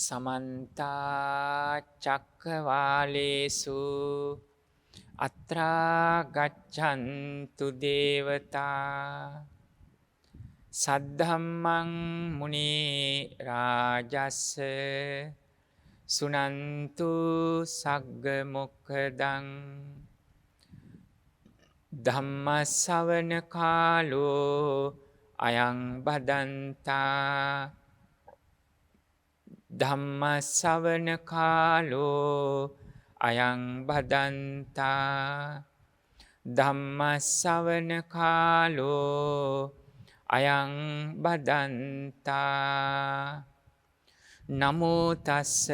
समन्ता चक्रवालेषु अत्रा गच्छन्तु देवता सद्धम्मं मुनि राजस्य सुनन्तु सग्ग मुखदं धम्मसवන කාලෝ අයං බදන්තා ධම්මසවන කාලෝ අයං බදන්තා ධම්මසවන කාලෝ අයං බදන්තා නමෝ තස්ස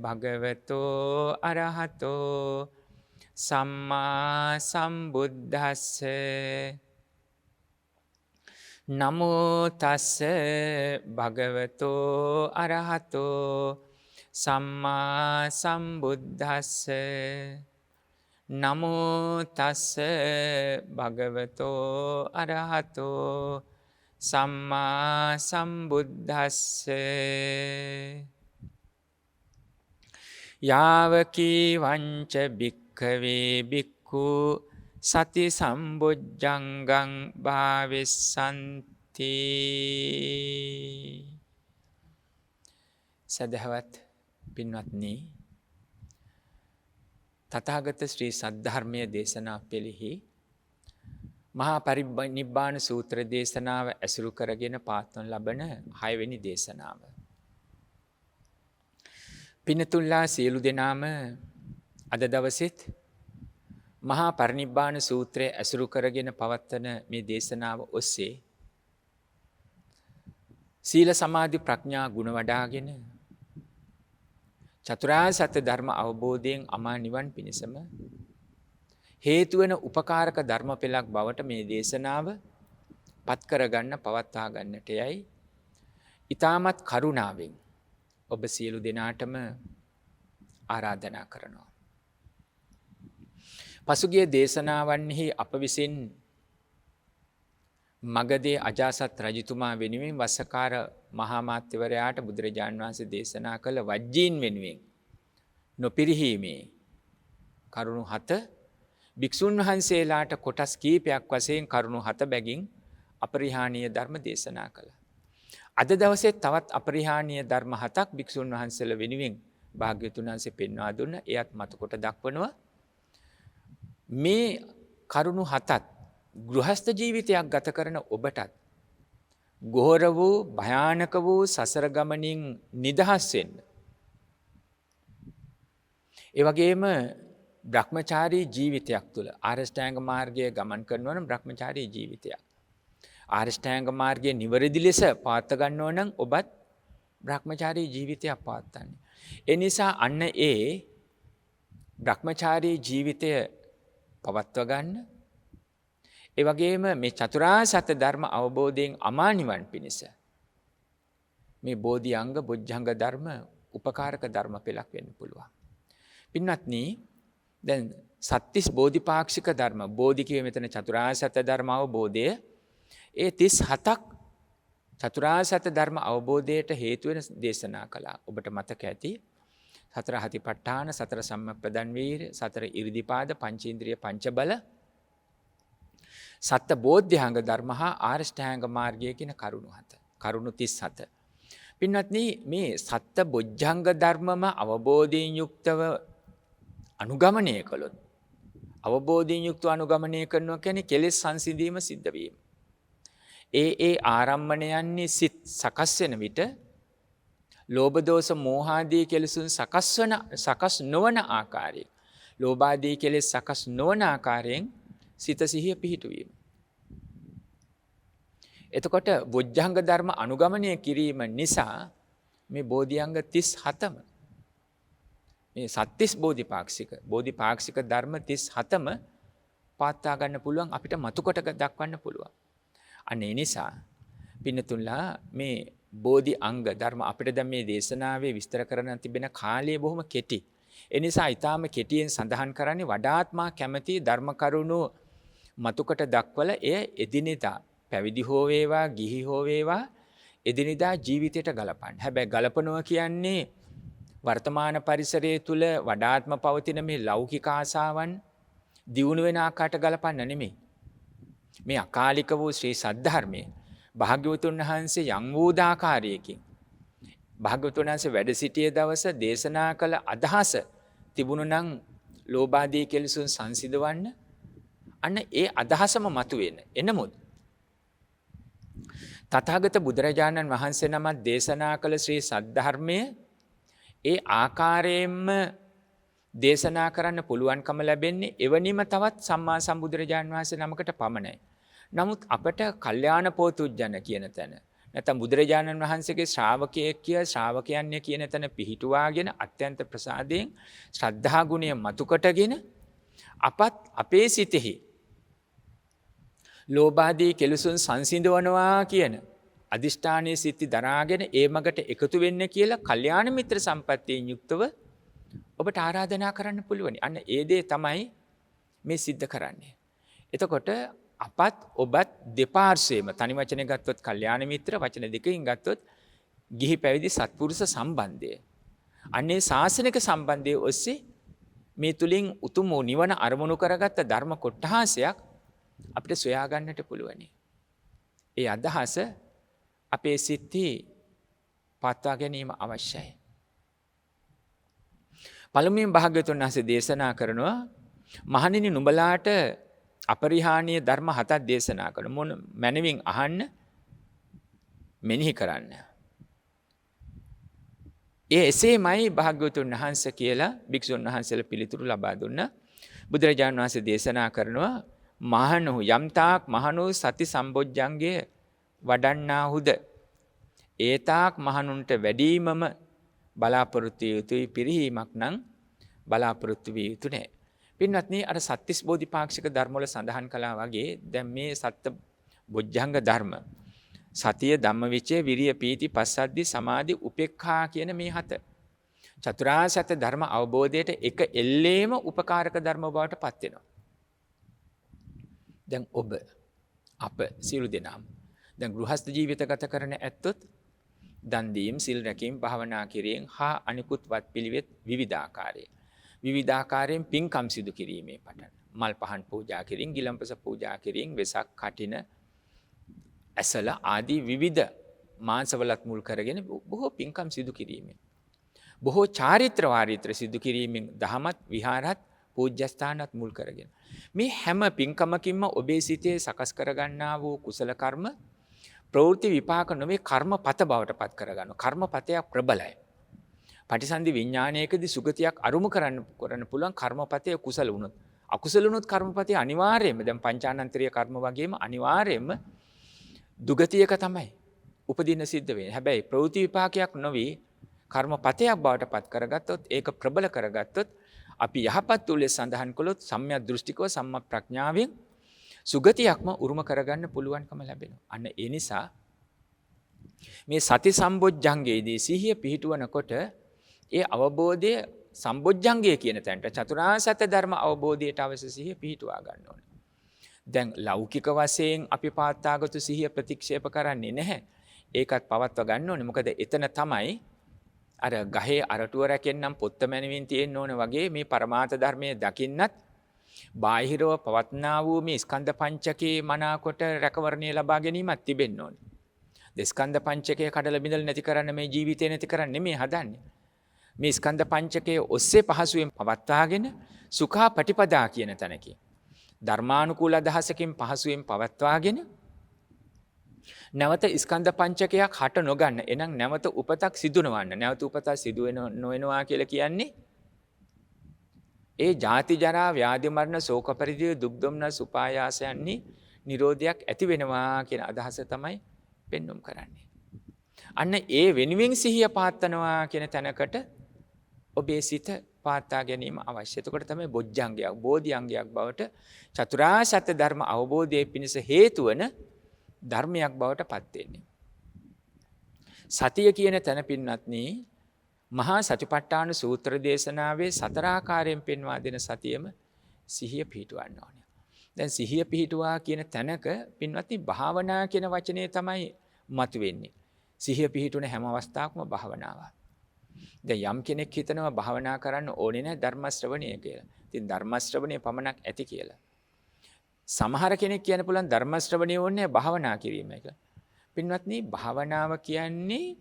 භගවතෝ අරහතෝ සම්මා සම්බුද්දස්ස නමෝ තස්ස භගවතෝ අරහතෝ සම්මා සම්බුද්දස්ස නමෝ තස්ස භගවතෝ අරහතෝ සම්මා සම්බුද්දස්ස යාවකී වංච භික්ඛවේ භික්ඛු සති සම්බොජ්ජංගං භාවෙස්සන්ති සදහවත් පින්වත්නි තථාගත ශ්‍රී සද්ධර්මයේ දේශනා පෙළෙහි මහා පරිනිබ්බාන සූත්‍ර දේශනාව ඇසුරු කරගෙන පාත්වන ලබන 6 වෙනි දේශනාව. පින්තුල්ලා සියලු දෙනාම අද දවසෙත් මහා පරිනිබ්බාන සූත්‍රය ඇසුරු කරගෙන පවත්වන මේ දේශනාව ඔස්සේ සීල සමාධි ප්‍රඥා ගුණ වඩාගෙන චතුරාර්ය සත්‍ය ධර්ම අවබෝධයෙන් අමා නිවන් පිණසම හේතු වෙන උපකාරක ධර්ම පෙළක් බවට මේ දේශනාව පත් කරගන්න පවත්වා ගන්නට යයි ඊටමත් කරුණාවෙන් ඔබ සියලු දෙනාටම ආරාධනා කරනවා. පසුගිය දේශනාවන්හි අප විසින් මගධේ අජාසත් රජතුමා වෙනුවෙන් වස්සකාර මහා මාත්‍යවරයාට බුදුරජාණන් වහන්සේ දේශනා කළ වජ්ජීන් වෙනුවෙන් නොපිරිහීමේ කරුණු 7 භික්ෂුන් වහන්සේලාට කොටස් කීපයක් වශයෙන් කරුණු 7 බැගින් අපරිහානීය ධර්ම දේශනා කළා. අද දවසේ තවත් අපරිහානීය ධර්ම 7ක් භික්ෂුන් වහන්සේලා වෙනුවෙන් භාග්‍යවතුන් වහන්සේ පෙන්වා දුන්න. එයත් මතකොට දක්වනවා. මේ කරුණු 7ත් ගෘහස්ත ජීවිතයක් ගත කරන ඔබටත් ගෝර වූ භයානක වූ සසර ගමනින් නිදහස් වෙන්න. ඒ වගේම බ්‍රහ්මචාරී ජීවිතයක් තුළ ආරෂ්ඨාංග මාර්ගයේ ගමන් කරනවා නම් බ්‍රහ්මචාරී ජීවිතයක්. ආරෂ්ඨාංග මාර්ගයේ නිවැරදි ලෙස පාත් ගන්නව නම් ඔබත් බ්‍රහ්මචාරී ජීවිතයක් පාත්තන්නේ. ඒ නිසා අන්න ඒ බ්‍රහ්මචාරී ජීවිතය පවත්ව ගන්න. ඒ වගේම මේ චතුරාර්ය සත්‍ය ධර්ම අවබෝධයෙන් අමා නිවන් පිණිස මේ බෝධි අංග බොජ්ජංග ධර්ම උපකාරක ධර්ම පෙළක් වෙන්න පුළුවන්. පින්වත්නි දැන් සත්‍තිස් බෝධිපාක්ෂික ධර්ම බෝධි කියේ මෙතන චතුරාර්ය සත්‍ය ධර්ම අවබෝධය ඒ 37ක් චතුරාර්ය සත්‍ය ධර්ම අවබෝධයට හේතු වෙන දේශනා කළා. ඔබට මතක ඇති සතර හතිපට්ඨාන සතර සම්මප්පදන් වීර සතර ඉරිදිපාද පංචේන්ද්‍රිය පංචබල සත්ත බෝධ්‍යාංග ධර්ම හා ආරෂ්ඨාංග මාර්ගය කියන කරුණු 7. කරුණු 37. පින්වත්නි මේ සත්ත බොජ්ජංග ධර්මම අවබෝධයෙන් යුක්තව අනුගමනය කළොත් අවබෝධයෙන් යුක්තව අනුගමනය කරනවා කියන්නේ කෙලෙස් සංසිඳීම සිද්ධ වීම. ඒ ආරම්මණයන්නේ සිත් සකස් වෙන විට ලෝභ දෝෂ මෝහ ආදී කෙලෙසුන් සකස් නොවන ආකාරයෙන් ලෝභ ආදී කෙලෙස් සකස් නොවන ආකාරයෙන් සිත සිහිය පිහිටුවීම. එතකොට බොජ්ජංග ධර්ම අනුගමනය කිරීම නිසා මේ බෝධිඅංග 37ම මේ සත්‍තිස් බෝධිපාක්ෂික ධර්ම 37ම පාත්තා ගන්න පුළුවන් අපිට මතුකොට දක්වන්න පුළුවන්. අන්න ඒ නිසා පින්නතුල්ලා මේ බෝධි අංග ධර්ම අපිට දැන් මේ දේශනාවේ විස්තර කරන්න තිබෙන කාලය බොහොම කෙටි. ඒ නිසා ඊටාම කෙටියෙන් සඳහන් කරන්නේ වඩාත්මා කැමැති ධර්ම කරුණු මතුකට දක්වලා එය එදිනෙදා පැවිදි හෝ වේවා ගිහි හෝ වේවා එදිනෙදා ජීවිතයට ගලපන්න. හැබැයි ගලපනවා කියන්නේ වර්තමාන පරිසරයේ තුල වඩාත්ම පවතින මේ ලෞකික ආසාවන් දියුණු වෙන ආකාරයට ගලපන්න නෙමෙයි. මේ අකාලික වූ ශ්‍රී සද්ධර්මයේ භාග්‍යවතුන් වහන්සේ යම් වූ ආකාරයකින් භාග්‍යවතුන් වහන්සේ වැඩ සිටියේ දවස දේශනා කළ අදහස තිබුණු නම් ලෝභාදී කෙලෙසුන් සංසිඳවන්න අන්න ඒ අදහසම මතුවෙන. එනමුත් තථාගත බුදුරජාණන් වහන්සේ නමක් දේශනා කළ ශ්‍රී සද්ධර්මයේ ඒ ආකාරයෙන්ම දේශනා කරන්න පුළුවන්කම ලැබෙන්නේ එවැනිම තවත් සම්මා සම්බුදුරජාණන් වහන්සේ නමකට පමණයි. නමුත් අපට කල්යාණ පෝතුජ්ජන කියන තැන නැත්නම් බුදුරජාණන් වහන්සේගේ ශ්‍රාවකයෙක් කිය ශ්‍රාවකයන්ය කියන තැන පිහිටුවාගෙන අත්‍යන්ත ප්‍රසාදයෙන් ශ්‍රද්ධා ගුණය මතු කොටගෙන අපත් අපේ සිතෙහි ලෝභාදී කෙලෙසුන් සංසිඳවනවා කියන අදිෂ්ඨානයේ සිටි දරාගෙන ඒ මගට එකතු වෙන්න කියලා කල්යාණ මිත්‍ර සම්පත්තියෙන් යුක්තව ඔබට ආරාධනා කරන්න පුළුවනි. අන්න ඒ දේ තමයි මේ සිද්ධ කරන්නේ. එතකොට අපත් ඔබත් දෙපාර්ශ්වයේම තනි වචනේ ගත්තොත් කල්යාණ මිත්‍ර, වචන දෙකකින් ගත්තොත් ගිහි පැවිදි සත්පුරුෂ සම්බන්ධය. අන්නේ ශාසනික සම්බන්ධය ඔස්සේ මේ තුලින් උතුම් වූ නිවන අරමුණු කරගත්ත ධර්ම කොටහසයක් අපිට සොයා ගන්නට පුළුවනි. ඒ අදහස අපේ සිත්හි පත්වා ගැනීම අවශ්‍යයි. පළමුවෙන් භාග්‍යවතුන් වහන්සේ දේශනා කරනවා මහණෙනි නුඹලාට අපරිහානීය ධර්ම 7ක් දේශනා කරන මොන මනමින් අහන්න මෙනෙහි කරන්න. ඒ එසේමයි භාග්‍යවතුන් වහන්සේ කියලා භික්ෂුන් වහන්සේලා පිළිතුරු ලබා දුන්නා. බුදුරජාණන් වහන්සේ දේශනා කරනවා මහණු යම්තාක් මහණු සති සම්බොජ්ජංගය වඩන්නාහුද ඒතාක් මහණුන්ට වැඩිමම බලාපොරොත්තු යුතුයි පිරිහීමක් නම් බලාපොරොත්තු විය යුතු නැහැ. පින්වත්නි අර සත්‍තිස් බෝධිපාක්ෂික ධර්ම වල සඳහන් කළා වගේ දැන් මේ සත්‍ය බොජ්ජංග ධර්ම සතිය ධම්මවිචය විරිය පීති පස්සද්ධි සමාධි උපේක්ඛා කියන මේ 7 චතුරාර්ය සත්‍ය ධර්ම අවබෝධයට එක එල්ලේම උපකාරක ධර්ම බවට පත් වෙනවා. දැන් ඔබ අප සියලු දෙනාම දැන් ගෘහස්ත ජීවිත ගත කරන ඇත්තොත් දන් දීම් සිල් රැකීම් භාවනා කිරීම හා අනිකුත් වත් පිළිවෙත් විවිධාකාරයෙන් පින්කම් සිදු කිරීමේ පටන් මල් පහන් පූජා කිරීම ගිලම්පස පූජා කිරීම වෙසක් කටින ඇසල ආදී විවිධ මාංශවලත් මුල් කරගෙන බොහෝ පින්කම් සිදු කිරීමෙන් බොහෝ චාරිත්‍ර වාරිත්‍ර සිදු කිරීමෙන් දහමත් විහාරත් පූජ්‍යස්ථානත් මුල් කරගෙන මේ හැම පින්කමකින්ම ඔබේ සිතේ සකස් කරගන්නා වූ කුසල කර්ම ප්‍රවෘත්ති විපාක නොවේ කර්මපත බවට පත් කරගන්නවා. කර්මපතයක් ප්‍රබලයි. පටිසන්ධි විඥානයකදී සුගතියක් අරුම කරන්න පුළුවන් කර්මපතය කුසල වුණොත්. අකුසල වුණොත් කර්මපතය අනිවාර්යයෙන්ම දැන් පංචානන්තරීය කර්ම වගේම අනිවාර්යයෙන්ම දුගතියක තමයි උපදින්න සිද්ධ වෙන්නේ. හැබැයි ප්‍රවෘත්ති විපාකයක් නොවේ කර්මපතයක් බවට පත් කරගත්තොත් ඒක ප්‍රබල කරගත්තොත් අපි යහපත් උලේ සඳහන් කළොත් සම්‍යක් දෘෂ්ටිකව සම්‍යක් ප්‍රඥාවෙන් සුගතියක්ම උරුම කරගන්න පුළුවන්කම ලැබෙනවා. අන්න ඒ නිසා මේ සති සම්බොජ්ජංගයේදී සිහිය පිහිටුවනකොට ඒ අවබෝධය සම්බොජ්ජංගය කියන තැනට චතුරාර්ය සත්‍ය ධර්ම අවබෝධයට අවශ්‍ය සිහිය පිහිටුවා ගන්න ඕනේ. දැන් ලෞකික වශයෙන් අපි පාත්තාගත සිහිය ප්‍රතික්ෂේප කරන්නේ නැහැ. ඒකත් පවත්වා ගන්න ඕනේ. මොකද එතන තමයි අර ගහේ අරටුව රැකෙන්නම් පොත්ත මැනවින් තියෙන්න ඕන වගේ මේ පරමාර්ථ ධර්මයේ දකින්නත් බාහිරව පවත්නා වූ මේ ස්කන්ධ පංචකේ මනාකොට රැකවරණය ලබා ගැනීමක් තිබෙන්න ඕනේ. ස්කන්ධ පංචකය කඩලා බිඳලා නැති කරන්න මේ ජීවිතේ නැති කරන්න නෙමෙයි හදන්නේ. මේ ස්කන්ධ පංචකයේ ඔස්සේ පහසුවෙන් පවත්වාගෙන සුඛා පටිපදා කියන තැනකින් ධර්මානුකූල අදහසකින් පහසුවෙන් පවත්වාගෙන නැවත ස්කන්ධ පංචකයක් හට නොගන්න. එනම් නැවත උපතක් සිදු නොවන්න. නැවත උපතක් සිදු නොවෙනවා කියලා කියන්නේ ඒ ජාති ජරා ව්‍යාධි මරණ ශෝක පරිදේ දුක් දුම්නස් උපායාසයන්හි නිරෝධයක් ඇති වෙනවා කියන අදහස තමයි පෙන්눔 කරන්නේ. අන්න ඒ වෙනුවෙන් සිහිය පාත්තනවා කියන තැනකට ඔබේ සිත පාත්තා ගැනීම අවශ්‍ය. එතකොට තමයි බොජ්ජංගයක් බෝධිඅංගයක් බවට චතුරාර්ය සත්‍ය ධර්ම අවබෝධයේ පිණිස හේතු වන ධර්මයක් බවට පත් වෙන්නේ. සතිය කියන තැන පින්වත්නි මහා සතිපට්ඨාන සූත්‍ර දේශනාවේ 4 ආකාරයෙන් පෙන්වා දෙන සතියෙම සිහිය පිහිටවන්න ඕනේ. දැන් සිහිය පිහිටුවා කියන තැනක පින්වත්නි භාවනා කියන වචනේ තමයි මතුවෙන්නේ. සිහිය පිහිටුන හැම අවස්ථාවකම භාවනාවක්. දැන් යම් කෙනෙක් හිතනවා භාවනා කරන්න ඕනේ නැහැ ධර්ම ශ්‍රවණය කියලා. ඉතින් ධර්ම ශ්‍රවණය පමණක් ඇති කියලා. සමහර කෙනෙක් කියන්න පුළුවන් ධර්ම ශ්‍රවණය ඕනේ භාවනා කිරීම එක. පින්වත්නි භාවනාව කියන්නේ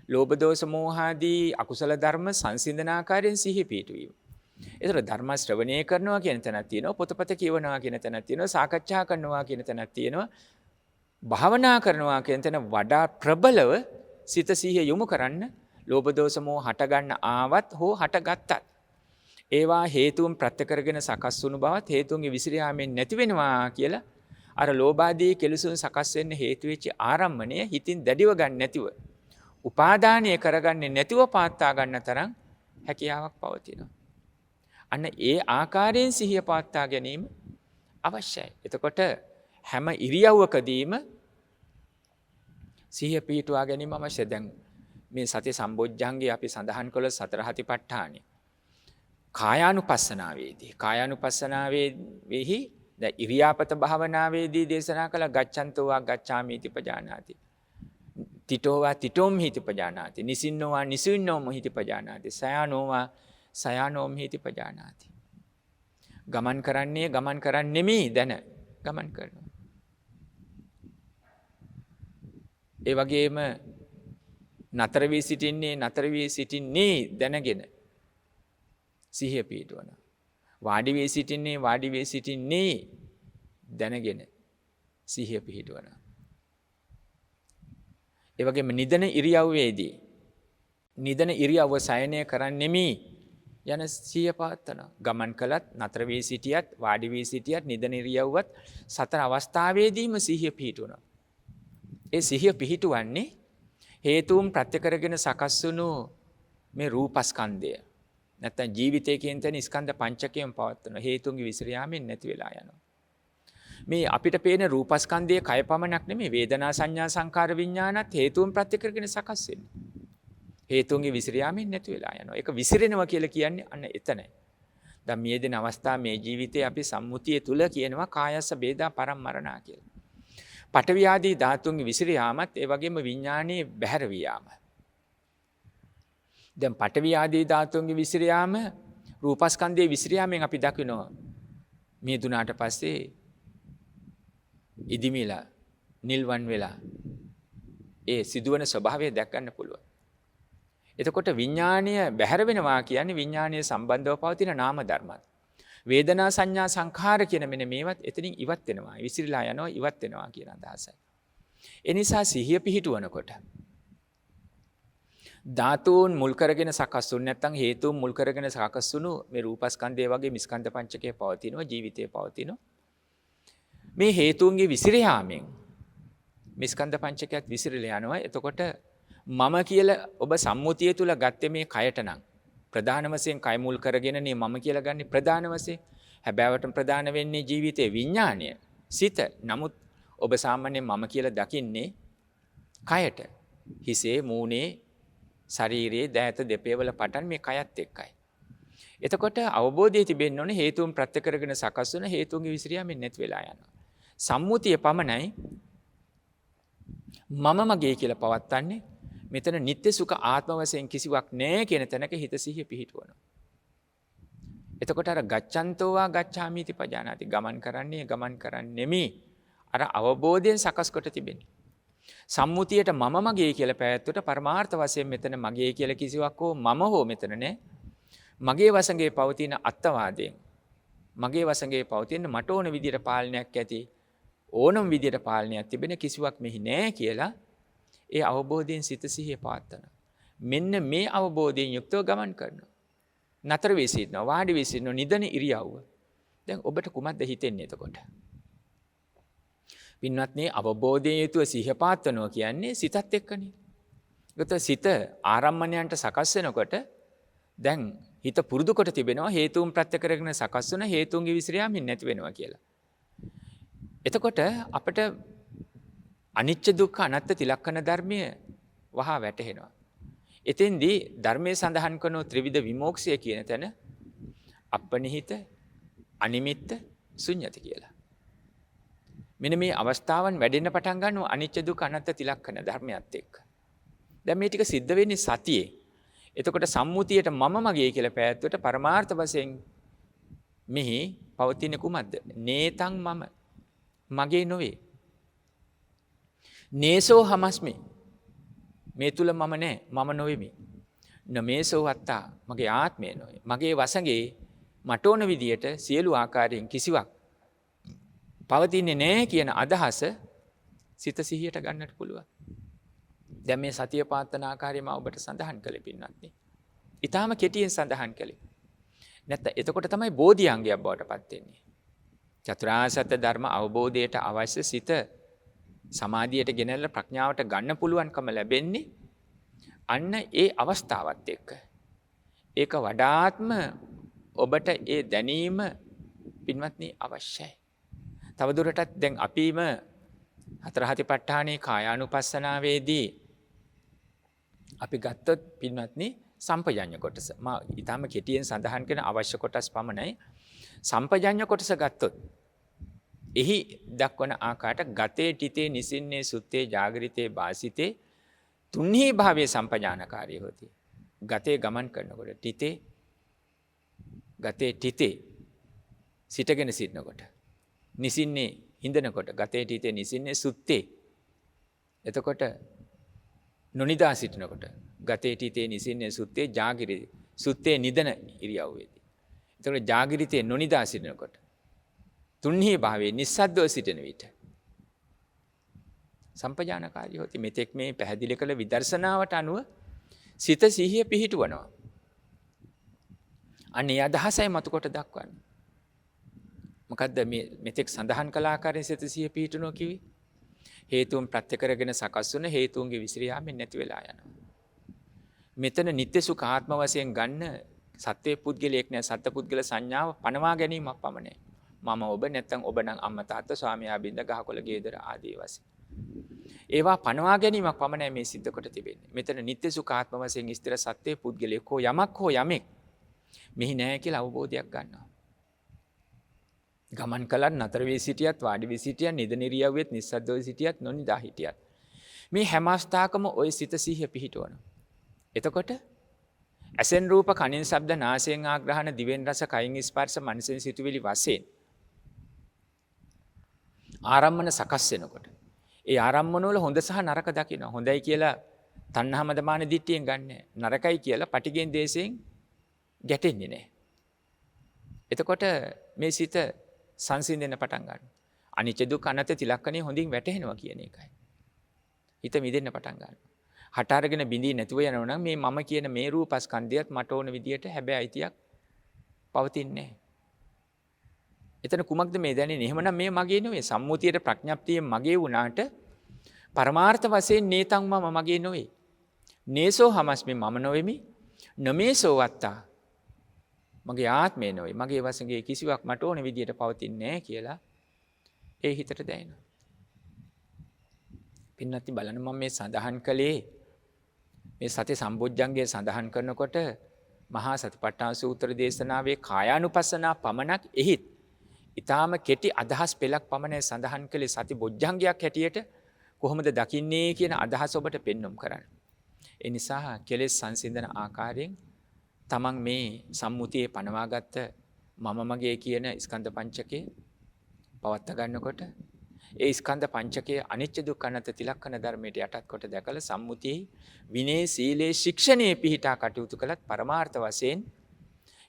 ලෝභ දෝෂ මෝහ ආදී අකුසල ධර්ම සංසිඳන ආකාරයෙන් සිහිය පිහිටුවීම. ඒතර ධර්ම ශ්‍රවණය කරනවා කියන තැනක් තියෙනවා, පොතපත කියවනවා කියන තැනක් තියෙනවා, සාකච්ඡා කරනවා කියන තැනක් තියෙනවා. භාවනා කරනවා කියන තැන වඩා ප්‍රබලව සිත සිහිය යොමු කරන්න ලෝභ දෝෂ මෝහ හට ගන්න ආවත් හෝ හටගත්තත් ඒවා හේතුන් ප්‍රත්‍ය කරගෙන සකස් වුණු බවත් හේතුන්ගේ විසිරයාමෙන් නැති වෙනවා කියලා අර ලෝභාදී කෙලෙසුන් සකස් වෙන්න හේතු වෙච්ච ආරම්මණය හිතින් දැඩිව ගන්න නැතිව උපාදානය කරගන්නේ නැතිව පාත්තා ගන්න තරම් හැකියාවක් පවතිනවා. අන්න ඒ ආකාරයෙන් සිහිය පාත්තා ගැනීම අවශ්‍යයි. එතකොට හැම ඉරියව්වකදීම සිහිය පිහිටුවා ගැනීම අවශ්‍යයි. දැන් මේ සති සම්බොජ්ජංගේ අපි සඳහන් කළ සතර හතිපට්ඨානෙ කායානුපස්සනාවේදී දැන් ඉරියාපත භාවනාවේදී දේශනා කළ ගච්ඡන්තෝ වා ගච්ඡාමි इति පජානාති. තිටෝ වා තිටෝම් හිති පජානාති. නිසින්නෝ වා නිසින්නෝම් හිති පජානාති. සයානෝ වා සයානෝම් හිති පජානාති. ගමන් කරන්නේ ගමන් කරන්නෙමි දැන ගමන් කරනවා. ඒ වගේම නතර වී සිටින්නේ දැනගෙන සිහිය පිහිටවනවා. වාඩි වී සිටින්නේ දැනගෙන සිහිය පිහිටවනවා. ඒ වගේම නිදන ඉරියව්වේදී නිදන ඉරියව්ව සයනය කරන්නෙමි යන සිහිය පවත්වනවා. ගමන් කළත් නතර වී සිටියත් වාඩි වී සිටියත් නිදන ඉරියව්වත් සතර අවස්ථාවේදීම සිහිය පිහිටවනවා. ඒ සිහිය පිහිටවන්නේ හේතුන් ප්‍රත්‍ය කරගෙන සකස් වුණු මේ රූපස්කන්ධය. නැත්නම් ජීවිතයේ කියන තැන ස්කන්ධ පංචකයෙන් පවත්වන හේතුන්ගේ විසිර යාමෙන් නැති වෙලා යනවා. මේ අපිට පේන රූපස්කන්ධයේ කය පමණක් නෙමෙයි වේදනා සංඥා සංකාර විඥානත් හේතුන් ප්‍රත්‍ය කරගෙන සකස් වෙන්නේ. හේතුන්ගේ විසිර යාමෙන් නැති වෙලා යනවා. ඒක විසිරෙනවා කියලා කියන්නේ අන්න එතනයි. දැන් මේ දෙන අවස්ථාව මේ ජීවිතේ අපි සම්මුතිය තුල කියනවා කායස්ස බේදා පරම්මරණා කියලා. පඨවි ආදී ධාතුන්ගේ විසිර යාමත් ඒ වගේම විඥානයේ බැහැර වී යාම. දැන් පඨවි ආදී ධාතුන්ගේ විසිර යාම රූපස්කන්ධයේ විසිර යාමෙන් අපි දකිනවා මේ දුනාට පස්සේ ඉදිමිලා නිල්වන් වෙලා ඒ සිදුවන ස්වභාවය දැක් ගන්න පුළුවන්. එතකොට විඥානය බැහැර වෙනවා කියන්නේ විඥානයේ සම්බන්ධව පවතින නාම ධර්මات. වේදනා සංඥා සංඛාර කියන මෙන්න මේවත් එතනින් ඉවත් වෙනවා. විසිරලා යනවා ඉවත් වෙනවා කියන අදහසයි. ඒ නිසා සිහිය පිහිටුවනකොට ධාතුන් මුල් කරගෙන සකස් වුනේ නැත්නම් හේතුන් මුල් කරගෙන සකස් වුණු මේ රූපස්කන්ධය වගේ මිස්කන්ධ පංචකය පවතිනවා ජීවිතේ පවතිනවා. මේ හේතුන්ගේ විසිර යාමෙන් මිස්කන්ධ පංචකයත් විසිරලා යනවා. එතකොට මම කියලා ඔබ සම්මුතිය තුල ගත්තේ මේ කයට නම් ප්‍රධාන වශයෙන් කය මුල් කරගෙනනේ මම කියලා ගන්න ප්‍රධාන වශයෙන්. හැබැයිවට ප්‍රධාන වෙන්නේ ජීවිතේ විඥාණය සිත. නමුත් ඔබ සාමාන්‍යයෙන් මම කියලා දකින්නේ කයට. හිසේ මූණේ ශරීරයේ දෑත දෙපේ වල පටන් මේ කයත් එක්කයි. එතකොට අවබෝධය තිබෙන්න ඕනේ හේතුන් ප්‍රත්‍ය කරගෙන සකස් වන හේතුන්ගේ විසිරියාමෙන් නැති වෙලා යනවා. සම්මුතිය පමණයි මම මගේ කියලා පවත්න්නේ. මෙතන නිත්‍ය සුඛ ආත්ම වශයෙන් කිසිවක් නැහැ කියන තැනක හිත සිහිය පිහිටවනවා. එතකොට අර ගච්ඡන්තෝ වා ගච්ඡාමි इति පජානාති ගමන් කරන්නෙමි අර අවබෝධයෙන් සකස් කොට තිබෙන්නේ. සම්මුතියට මම මගේ කියලා පැවැත්වුවට පරමාර්ථ වශයෙන් මෙතන මගේ කියලා කිසිවක් හෝ මම හෝ මෙතන නැහැ. මගේ වසඟේ පවතින අත්වාදයෙන් මගේ වසඟේ පවතින මට ඕන විදියට පාලනයක් ඇති ඕනම විදියට පාලනයක් තිබෙන කිසිවක් මෙහි නැහැ කියලා ඒ අවබෝධයෙන් සිත සිහිය පවත්වනවා. මෙන්න මේ අවබෝධයෙන් යුක්තව ගමන් කරනවා. නතර වී සිටිනවා, වාඩි වී සිටිනවා, නිදන ඉරියව්ව. දැන් ඔබට කුමක්ද හිතෙන්නේ එතකොට? පින්වත්නි අවබෝධයෙන් යුතුව සිහිය පවත්වනවා කියන්නේ සිතත් එක්කනේ. ඒකට සිත ආරම්මණයන්ට සකස් වෙනකොට දැන් හිත පුරුදු කොට තිබෙනවා හේතුන් ප්‍රත්‍ය කරගෙන සකස් වන හේතුන්ගේ විසිරියාමින් නැති වෙනවා කියලා. එතකොට අපිට අනිච්ච දුක්ඛ අනාත්ම තිලක්ෂණ ධර්මය වහා වැටහෙනවා. එතෙන්දී ධර්මයේ සඳහන් කරන ත්‍රිවිධ විමෝක්ෂය කියන තැන අපනිහිත අනිමිත්ත ශුන්‍යති කියලා. මෙන්න මේ අවස්ථාවන් වැඩෙන්න පටන් ගන්නවා අනිච්ච දුක්ඛ අනාත්ම තිලක්ෂණ ධර්මයත් එක්ක. දැන් මේ ටික සිද්ධ වෙන්නේ සතියේ. එතකොට සම්මුතියට මම මගේ කියලා පැවැත්වුවට පරමාර්ථ වශයෙන් මෙහි පවතින කුමක්ද? නේතං මම. මගේ නොවේ. නේසෝ හමස්මි. මේ තුල මම නැහැ. මම නොවෙමි. නමේසෝ වත්තා. මගේ ආත්මය නොවේ. මගේ වසඟේ මට ඕන විදියට සියලු ආකාරයෙන් කිසිවක් පවතින්නේ නැහැ කියන අදහස සිත සිහියට ගන්නට පුළුවන්. දැන් මේ සතිය පාත්තන ආකාරයම ඔබට සඳහන් කළේ පින්වත්නි. ඊටාම කෙටියෙන් සඳහන් කළේ. නැත්නම් එතකොට තමයි බෝධිඅංගයක් බවට පත් වෙන්නේ. චතුරාර්ය සත්‍ය ධර්ම අවබෝධයට අවශ්‍ය සිත සමාධියට ගෙනල්ලා ප්‍රඥාවට ගන්න පුළුවන්කම ලැබෙන්නේ අන්න ඒ අවස්ථාවත් එක්ක. ඒක වඩාත්ම ඔබට ඒ දැනීම පින්වත්නි අවශ්‍යයි. තවදුරටත් දැන් අපිම හතරහතිපට්ඨානේ කායානුපස්සනාවේදී අපි ගත්තොත් පින්වත්නි සම්පජඤ්ඤ කොටස. මා ඊටම කෙටියෙන් සඳහන් කරන අවශ්‍ය කොටස් පමණයි. සම්පජඤ්ඤ කොටස ගත්තොත් එහි දක්වන ආකාරයට ගතේ තිතේ නිසින්නේ සුත්තේ ජාගරිතේ වාසිතේ තුන්හි භාවයේ සම්පජානකාරී හොති. ගතේ ගමන් කරනකොට තිතේ සිටගෙන සිටනකොට නිසින්නේ හිඳනකොට ගතේ තිතේ නිසින්නේ සුත්තේ. එතකොට නොනිදා සිටනකොට ගතේ තිතේ නිසින්නේ සුත්තේ ජාගරිතේ සුත්තේ නිදන ඉරියව්වේදී. එතකොට ජාගරිතේ නොනිදා සිටනකොට තුන්හි භාවයේ නිස්සද්දව සිටින විට සම්පජානකාරී හොති. මෙතෙක් මේ පැහැදිලි කළ විදර්ශනාවට අනුව සිත සිහිය පිහිටුවනවා. අනේ අදහසයි මතු කොට දක්වන්නේ. මොකද්ද මේ මෙතෙක් සඳහන් කළ ආකාරයෙන් සිත සිහිය පිහිටුනවා කිව්වේ? හේතුන් ප්‍රත්‍ය කරගෙන සකස් වුණ හේතුන්ගේ විසිරියාමෙන් නැති වෙලා යනවා. මෙතන නිත්‍ය සුඛ ආත්ම වශයෙන් ගන්න සත්‍ය පුද්ගලයෙක් නෑ. සත්‍ය පුද්ගල සංඥාව පනවා ගැනීමක් පමණයි. මම ඔබ නැත්තම් ඔබ නම් අම්මා තාත්තා ස්වාමියා බින්ද ගහකොළ ගේදර ආදී වශයෙන්. ඒවා පනවා ගැනීමක් පමණයි මේ සිද්ධ කොට තිබෙන්නේ. මෙතන නිත්‍ය සුඛ ආත්ම වශයෙන් ස්ථිර සත්‍ය පුද්ගලයෙක් හෝ යමක් හෝ යමෙක් මෙහි නෑ කියලා අවබෝධයක් ගන්නවා. ගමන් කළත් නතර වී සිටියත් වාඩි වී සිටියත් නිදන ඉරියව්වෙත් නිස්සද්දව සිටියත් නොනිදා හිටියත් මේ හැම අවස්ථාවකම ওই සිත සිහිය පිහිටවනවා. එතකොට ඇසෙන් රූප කනින් ශබ්ද නාසයෙන් ආග්‍රහණ දිවෙන් රස කයින් ස්පර්ශ මනසෙන් සිතුවිලි වශයෙන් ආරම්මන සකස් වෙනකොට ඒ ආරම්මන වල හොඳ සහ නරක දකින්න. හොඳයි කියලා තණ්හා මදමාන දිට්ඨියෙන් ගන්නෑ. නරකයි කියලා පටිගෙන් දේශයෙන් ගැටෙන්නේ නැහැ. එතකොට මේ සිත සංසිඳෙන්න පටන් ගන්නවා. අනිච්ච දුක්ඛ අනාත්ම තිලක්කණේ හොඳින් වැටහෙනවා කියන එකයි. හිත මිදෙන්න පටන් ගන්නවා. හට අරගෙන බිඳී නැතුව යනවා නම් මේ මම කියන මේ රූපස්කන්ධයත් මට ඕන විදියට හැබැයි අයිතියක් පවතින්නේ නැහැ. එතන කුමක්ද මේ දැනෙන්නේ? එහෙමනම් මේ මගේ නෙවෙයි. සම්මුතියට ප්‍රඥප්තියෙන් මගේ වුණාට පරමාර්ථ වශයෙන් නේතං මම මගේ නෙවෙයි. නේසෝ හමස්මි මම නොවෙමි. නමේසෝ වත්තා මගේ ආත්මය නෙවෙයි. මගේ වශයෙන් කිසිවක් මට ඕන විදියට පවතින්නේ නැහැ කියලා ඒ හිතට දැනෙනවා. පින්නත්ති බලන්න මම මේ සඳහන් කළේ මේ සති සම්බොජ්ජංගය සඳහන් කරනකොට මහා සතිපට්ඨාන සූත්‍ර දේශනාවේ කායානුපස්සනා පමණක් එහිත් ඊටාම කෙටි අදහස් පෙළක් පමණයි සඳහන් කළේ සති බොජ්ජංගයක් හැටියට කොහොමද දකින්නේ කියන අදහස ඔබට පෙන්වුම් කරන්න. ඒ නිසා කෙලෙස් සංසිඳන ආකාරයෙන් තමන් මේ සම්මුතියේ පනවාගත්ත මම මගේ කියන ස්කන්ධ පංචකය පවත්ත ගන්නකොට ඒ ස්කන්ධ පංචකයේ අනිච්ච දුක්ඛ අනාත්ම තිලක්කන ධර්මයට යටත් කොට දැකලා සම්මුතියේ විනේ සීලේ ශික්ෂණයේ පිහිටා කටයුතු කළත් පරමාර්ථ වශයෙන්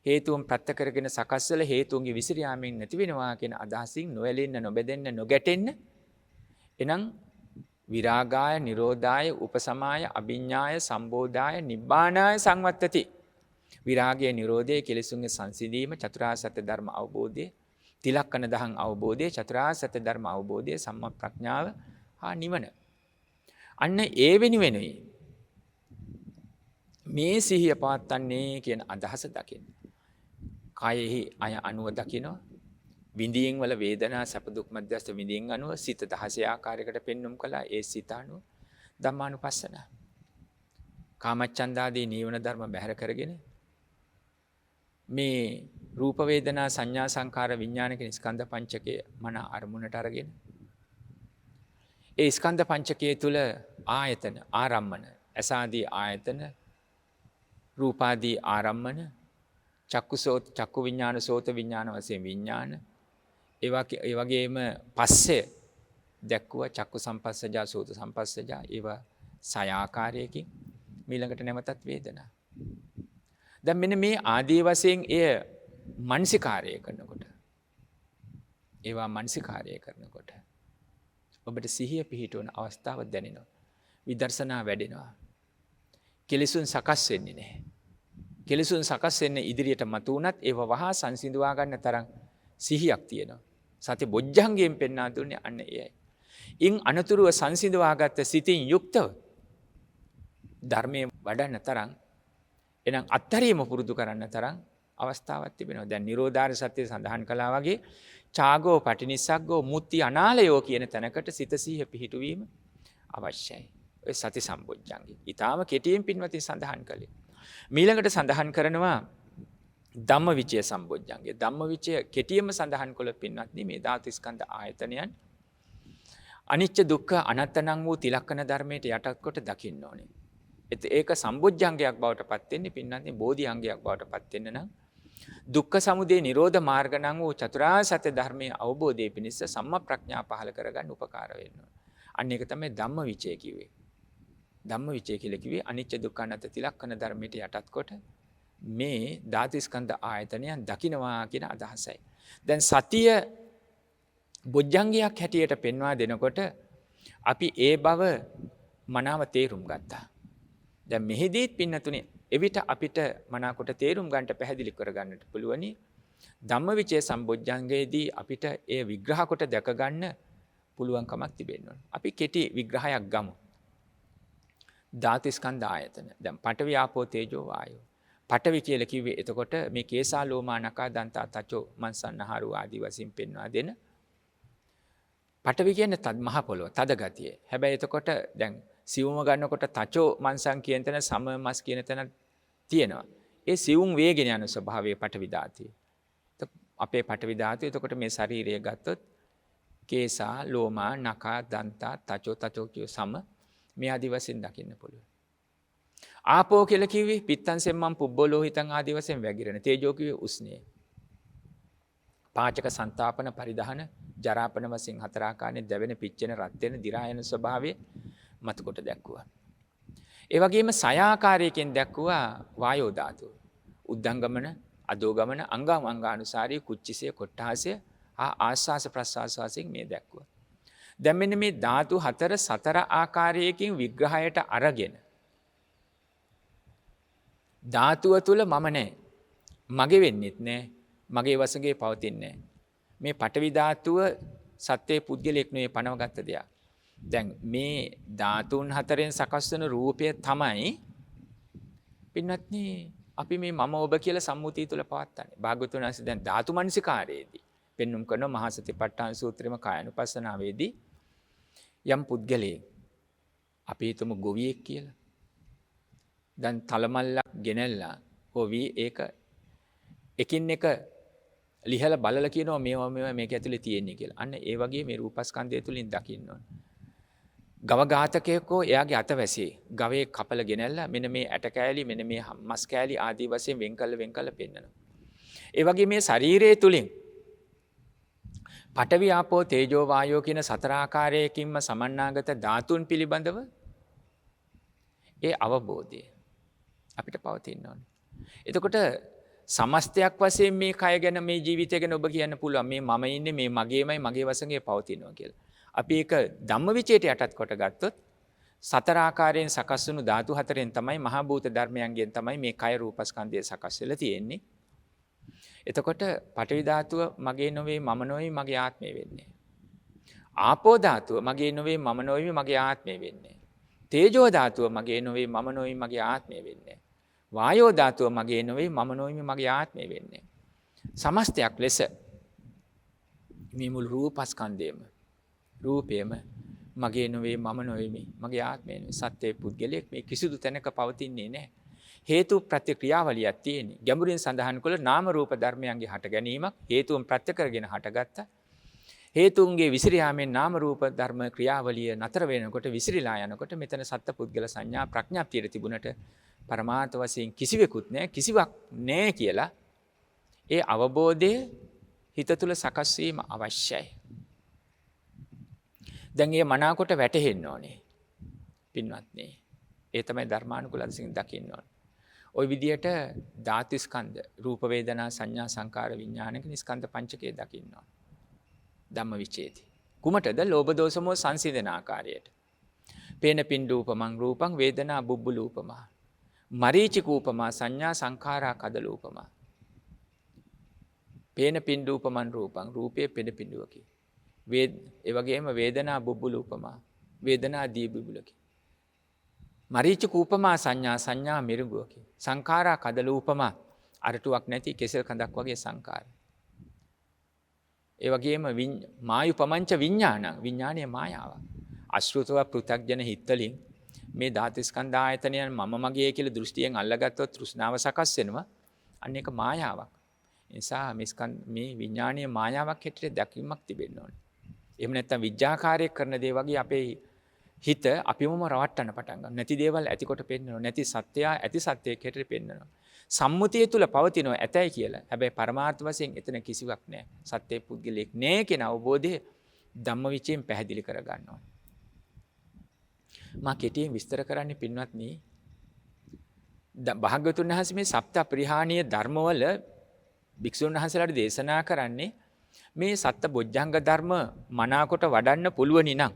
හේතුන් ප්‍රත්‍ය කරගෙන සකස්වල හේතුන්ගේ විසිරියාමෙන් නැති වෙනවා කියන අදහසින් නොඇලෙන්න නොබෙදෙන්න නොගැටෙන්න එනම් විරාගාය නිරෝධාය උපසමාය අභිඤ්ඤාය සම්බෝධාය නිබ්බානාය සංවත්තති. විරාගය නිරෝධය කෙලෙසුන්ගේ සංසිඳීම චතුරාර්ය සත්‍ය ධර්ම අවබෝධය තිලක්කන දහම් අවබෝධය චතුරාර්ය සත්‍ය ධර්ම අවබෝධය සම්මා ප්‍රඥාව හා නිවන. අන්න ඒ වෙනුවෙනුයි මේ සිහිය පවත්න්නේ කියන අදහස දකින්න. කායෙහි අය අනුව දකිනවා. විඳීම් වල වේදනා සැප දුක් මැදස්ත විඳීම් අනුව සිත 16 ආකාරයකට පෙන්눔 කළා. ඒ සිත අනුව ධම්මානුපස්සන. කාමච්ඡන්දාදී නීවන ධර්ම බැහැර කරගෙන මේ රූප වේදනා සංඥා සංකාර විඥාන කියන ස්කන්ධ පංචකය මන අරමුණට අරගෙන ඒ ස්කන්ධ පංචකයේ තුල ආයතන ආරම්මන ඇසාදී ආයතන, රූපාදී ආරම්මන, චක්කු විඥාන, සෝත විඥාන වශයෙන් විඥාන, ඒ වගේම පස්සේ දැක්කුවා චක්කු සම්පස්සජා, සෝත සම්පස්සජා, ඒවා සය ආකාරයකින්. ඊළඟට නැවතත් වේදනා. දැන් මෙන්න මේ ආදී වශයෙන් එය මනසිකාරය කරනකොට, ඒවා මනසිකාරය කරනකොට ඔබට සිහිය පිහිටවන අවස්ථාව දැනෙනවා. විදර්ශනා වැඩෙනවා. කෙලෙසුන් සකස් වෙන්නේ නැහැ. කෙලෙසුන් සකස් වෙන්න ඉදිරියට මතු වුණත් ඒව වහා සංසිඳවා ගන්න තරම් සිහියක් තියෙනවා. සති බොජ්ජංගයෙන් පෙන්වා දුන්නේ අන්න එයයි. ඉන් අනතුරුව සංසිඳවාගත්ත සිතින් යුක්තව ධර්මයේ වඩන්න තරම්, එනම් අත්හැරීම පුරුදු කරන්න තරම් අවස්ථාවක් තිබෙනවා. දැන් නිරෝධාර සත්‍ය සඳහන් කළා වගේ චාගෝ පටිනිස්සග්ගෝ මුත්‍ති අනාලයෝ කියන තැනකට සිත සිහිය පිහිටුවීම අවශ්‍යයි. ඔය සති සම්බොජ්ජංගය. ඊටාම කෙටියෙන් පින්වතින් සඳහන් කළේ. ඊළඟට සඳහන් කරනවා ධම්මවිචය සම්බොජ්ජංගය. ධම්මවිචය කෙටියෙන්ම සඳහන් කළ පින්වත්නි මේ ධාතු ස්කන්ධ ආයතනයන් අනිච්ච දුක්ඛ අනාත්ම වූ තිලක්කන ධර්මයට යටත් කොට දකින්න ඕනේ. ඒක සම්බොජ්ජංගයක් බවට පත් වෙන්නේ පින්වත්නි බෝධි අංගයක් බවට පත් වෙන්න නම් දුක්ඛ සමුදය නිරෝධ මාර්ග නම් වූ චතුරාර්ය සත්‍ය ධර්මයේ අවබෝධය පිණිස සම්මා ප්‍රඥා පහළ කරගන්න උපකාර වෙනවා. අන්න ඒක තමයි ධම්මවිචය කිව්වේ. ධම්මවිචය කියලා කිව්වේ අනිච්ච දුක්ඛ අනාත්ම තිලක්කන ධර්මයට යටත් කොට මේ ධාතු ස්කන්ධ ආයතනයන් දකින්නවා කියන අදහසයි. දැන් සතිය බොජ්ජංගයක් හැටියට පෙන්වා දෙනකොට අපි ඒ බව මනාව තේරුම් ගත්තා. දැන් මෙහිදීත් පින්නතුනේ එවිට අපිට මනාකොට තේරුම් ගන්නට පැහැදිලි කරගන්නට පුළුවනි. ධම්මවිචය සම්බොජ්ජංගයේදී අපිට ඒ විග්‍රහ කොට දැක ගන්න පුළුවන්කමක් තිබෙනවා. අපි කෙටි විග්‍රහයක් ගමු. ධාතු ස්කන්ධ ආයතන. දැන් පඨවි ආපෝ තේජෝ වායෝ. පඨවි කියලා කිව්වේ එතකොට මේ කේසා ලෝමා නකා දන්තා තචෝ මන්සන්නහරු ආදී වශයෙන් පෙන්වා දෙන. පඨවි කියන්නේ තද මහ පොළොව, තද ගතිය. හැබැයි එතකොට දැන් සිවුම ගන්නකොට තචෝ මන්සන් කියන තැන සම මස් කියන තැන තියෙනවා. ඒ සිවුම් වේගෙන යන ස්වභාවයේ පඨවි ධාතුවේ. අපේ පඨවි ධාතුවේ එතකොට මේ ශරීරය ගත්තොත් කේසා ලෝමා නකා දන්තා තචෝ කිය සම මේ ආදි වශයෙන් දකින්න පුළුවන්. ආපෝ කියලා කිව්වේ පිත්තං සෙම්මන් පුබ්බලෝහිතං ආදි වශයෙන් වැగిරෙන. තේජෝ කිව්වේ උස්නේ. පාචක සංතාපන පරිදහන ජරාපන වශයෙන් හතර ආකාරයෙන් දැවෙන පිච්චෙන රත් වෙන දි รา යන ස්වභාවය මතකොට දැක්කුවා. ඒ වගේම සය ආකාරයකින් දැක්කුවා වායෝ ධාතුව. උද්දංගමන, අදෝගමන, අංගානුසාරී කුච්චිසය, කොට්ටාසය, ආස්වාස ප්‍රස්වාස වශයෙන් මේ දැක්කුවා. දැන් මෙන්න මේ ධාතු හතර සතර ආකාරයකින් විග්‍රහයට අරගෙන ධාතුව තුල මම නැහැ. මගේ වෙන්නෙත් නැහැ. මගේ වශයෙන් පවතින්නේ නැහැ. මේ පඨවි ධාතුව සත්‍යයේ පුද්ගලයක් නෙවෙයි පනවගත්ත දෙයක්. දැන් මේ ධාතුන් හතරෙන් සකස් වෙන රූපය තමයි පින්වත්නි අපි මේ මම ඔබ කියලා සම්මුතිය තුල පවත්තන්නේ. භාග්‍යවතුන් වහන්සේ දැන් ධාතු මනසිකාරයේදී පෙන්눔 කරන මහා සතිපට්ඨාන සූත්‍රයේම කායනුපස්සනාවේදී යම් පුද්ගලයෙක් අපි හිතමු ගොවියෙක් කියලා. දැන් තලමල්ලක් ගෙනල්ලා ගොවි ඒක එකින් එක ලිහලා බලලා කියනවා මේවා මේක ඇතුලේ තියෙන්නේ කියලා. අන්න ඒ වගේ මේ රූපස්කන්ධය තුලින් දකින්න ඕන. ගව ඝාතකයෙක්ෝ එයාගේ අතවැසියේ ගවේ කපල ගෙනල්ලා මෙන්න මේ ඇට කෑලි මෙන්න මේ මස් කෑලි ආදී වශයෙන් වෙන් කළ පෙන්නනවා. ඒ වගේ මේ ශරීරයේ තුලින් පඨවි ආපෝ තේජෝ වායෝ කියන සතර ආකාරයකින්ම සමන්නාගත ධාතුන් පිළිබඳව ඒ අවබෝධය අපිට පවතින්න ඕනේ. එතකොට සමස්තයක් වශයෙන් මේ කය ගැන මේ ජීවිතය ගැන ඔබ කියන්න පුළුවන් මේ මම ඉන්නේ මේ මගේමයි මගේ වශයෙන් පවතිනවා කියලා. අපි ඒක ධම්මවිචයට යටත් කොට ගත්තොත් සතර ආකාරයෙන් සකස් වුණු ධාතු හතරෙන් තමයි මහා භූත ධර්මයන්ගෙන් තමයි මේ කය රූපස්කන්ධය සකස් වෙලා තියෙන්නේ. එතකොට පඨවි ධාතුව මගේ නොවේ මම නොවේ මගේ ආත්මය වෙන්නේ. ආපෝ ධාතුව මගේ නොවේ මම නොවේ මගේ ආත්මය වෙන්නේ. තේජෝ ධාතුව මගේ නොවේ මම නොවේ මගේ ආත්මය වෙන්නේ. වායෝ ධාතුව මගේ නොවේ මම නොවේ මගේ ආත්මය වෙන්නේ. සමස්තයක් ලෙස මේ මුළු රූපස්කන්ධයම රූපයම මගේ නොවේ මම නොවේ මගේ ආත්මය නෙවෙයි. සත්‍යයේ පුද්ගලයෙක් මේ කිසිදු තැනක පවතින්නේ නැහැ. හේතු ප්‍රතික්‍රියාවලියක් තියෙන්නේ. ගැඹුරින් සඳහන් කළ නාම රූප ධර්මයන්ගේ හට ගැනීමක් හේතුන් ප්‍රත්‍ය කරගෙන හටගත්තා. හේතුන්ගේ විසිර යාමෙන් නාම රූප ධර්ම ක්‍රියාවලිය නතර වෙනකොට විසිරීලා යනකොට මෙතන සත්ත්ව පුද්ගල සංඥා ප්‍රඥාප්තියට තිබුණට පරමාර්ථ වශයෙන් කිසිවෙකුත් නැහැ, කිසිවක් නැහැ කියලා ඒ අවබෝධය හිත තුළ සකස් වීම අවශ්‍යයි. දැන් ඒ මනාකොට වැටහෙන්න ඕනේ. පින්වත්නි, ඒ තමයි ධර්මානුකූල අදසින් දකින්න ඕනේ. ওই විදියට ධාතු ස්කන්ධ රූප වේදනා සංඥා සංකාර විඥාන කියන ස්කන්ධ පංචකය දකින්න ඕනේ. ධම්මවිචේති. කුමටද? ලෝභ දෝෂ මොහ සංසිඳන ආකාරයට. පේන පින්ඩූපමං රූපං වේදනා බුබ්බුලූපමා. මරීචිකූපමා සංඥා සංඛාරා කදලූපමා. පේන පින්ඩූපමං රූපං රූපයේ පෙන පින්ඩුවකි. ඒ වගේම වේදනා බුබ්බුලූපමා වේදනා දී බුබුලකි. මරීචිකූපමා සංඥා සංඥා මිරිඟුවකි. සංඛාරා කදලූපමා අරටුවක් නැති කෙසෙල් කඳක් වගේ සංඛාර. ඒ වගේම මායුපමංච විඥානං විඥානීය මායාවක්. අශෘතව පෘථග්ජන හිතලින් මේ ධාතු ස්කන්ධ ආයතනයන් මම මගේ කියලා දෘෂ්ටියෙන් අල්ලගත්තොත් තෘෂ්ණාව සකස් වෙනවා. අන්න ඒක මායාවක්. ඒ නිසා මේ විඥානීය මායාවක් හැටියට දැකීමක් තිබෙන්න ඕනේ. එහෙම නැත්නම් විඥාකාරය කරන දේ වගේ අපේ හිත අපිවම රවට්ටන්න පටන් ගන්නවා. නැති දේවල් ඇතිකොට පෙන්වනවා. නැති සත්‍යය ඇති සත්‍යයක් හැටියට පෙන්වනවා. සම්මුතිය තුල පවතිනවා ඇතයි කියලා. හැබැයි පරමාර්ථ වශයෙන් එතන කිසිවක් නැහැ. සත්‍ය පුද්ගලෙක් නැහැ කියන අවබෝධය ධම්මවිචයෙන් පැහැදිලි කර ගන්නවා. මා කෙටියෙන් විස්තර කරන්නේ පින්වත්නි, භාග්‍යවතුන් වහන්සේ මේ සප්ත අපරිහානීය ධර්මවල භික්ෂුන් වහන්සේලාට දේශනා කරන්නේ මේ සත්ත බොජ්ජංග ධර්ම මනාකොට වඩන්න පුළුවනි නම්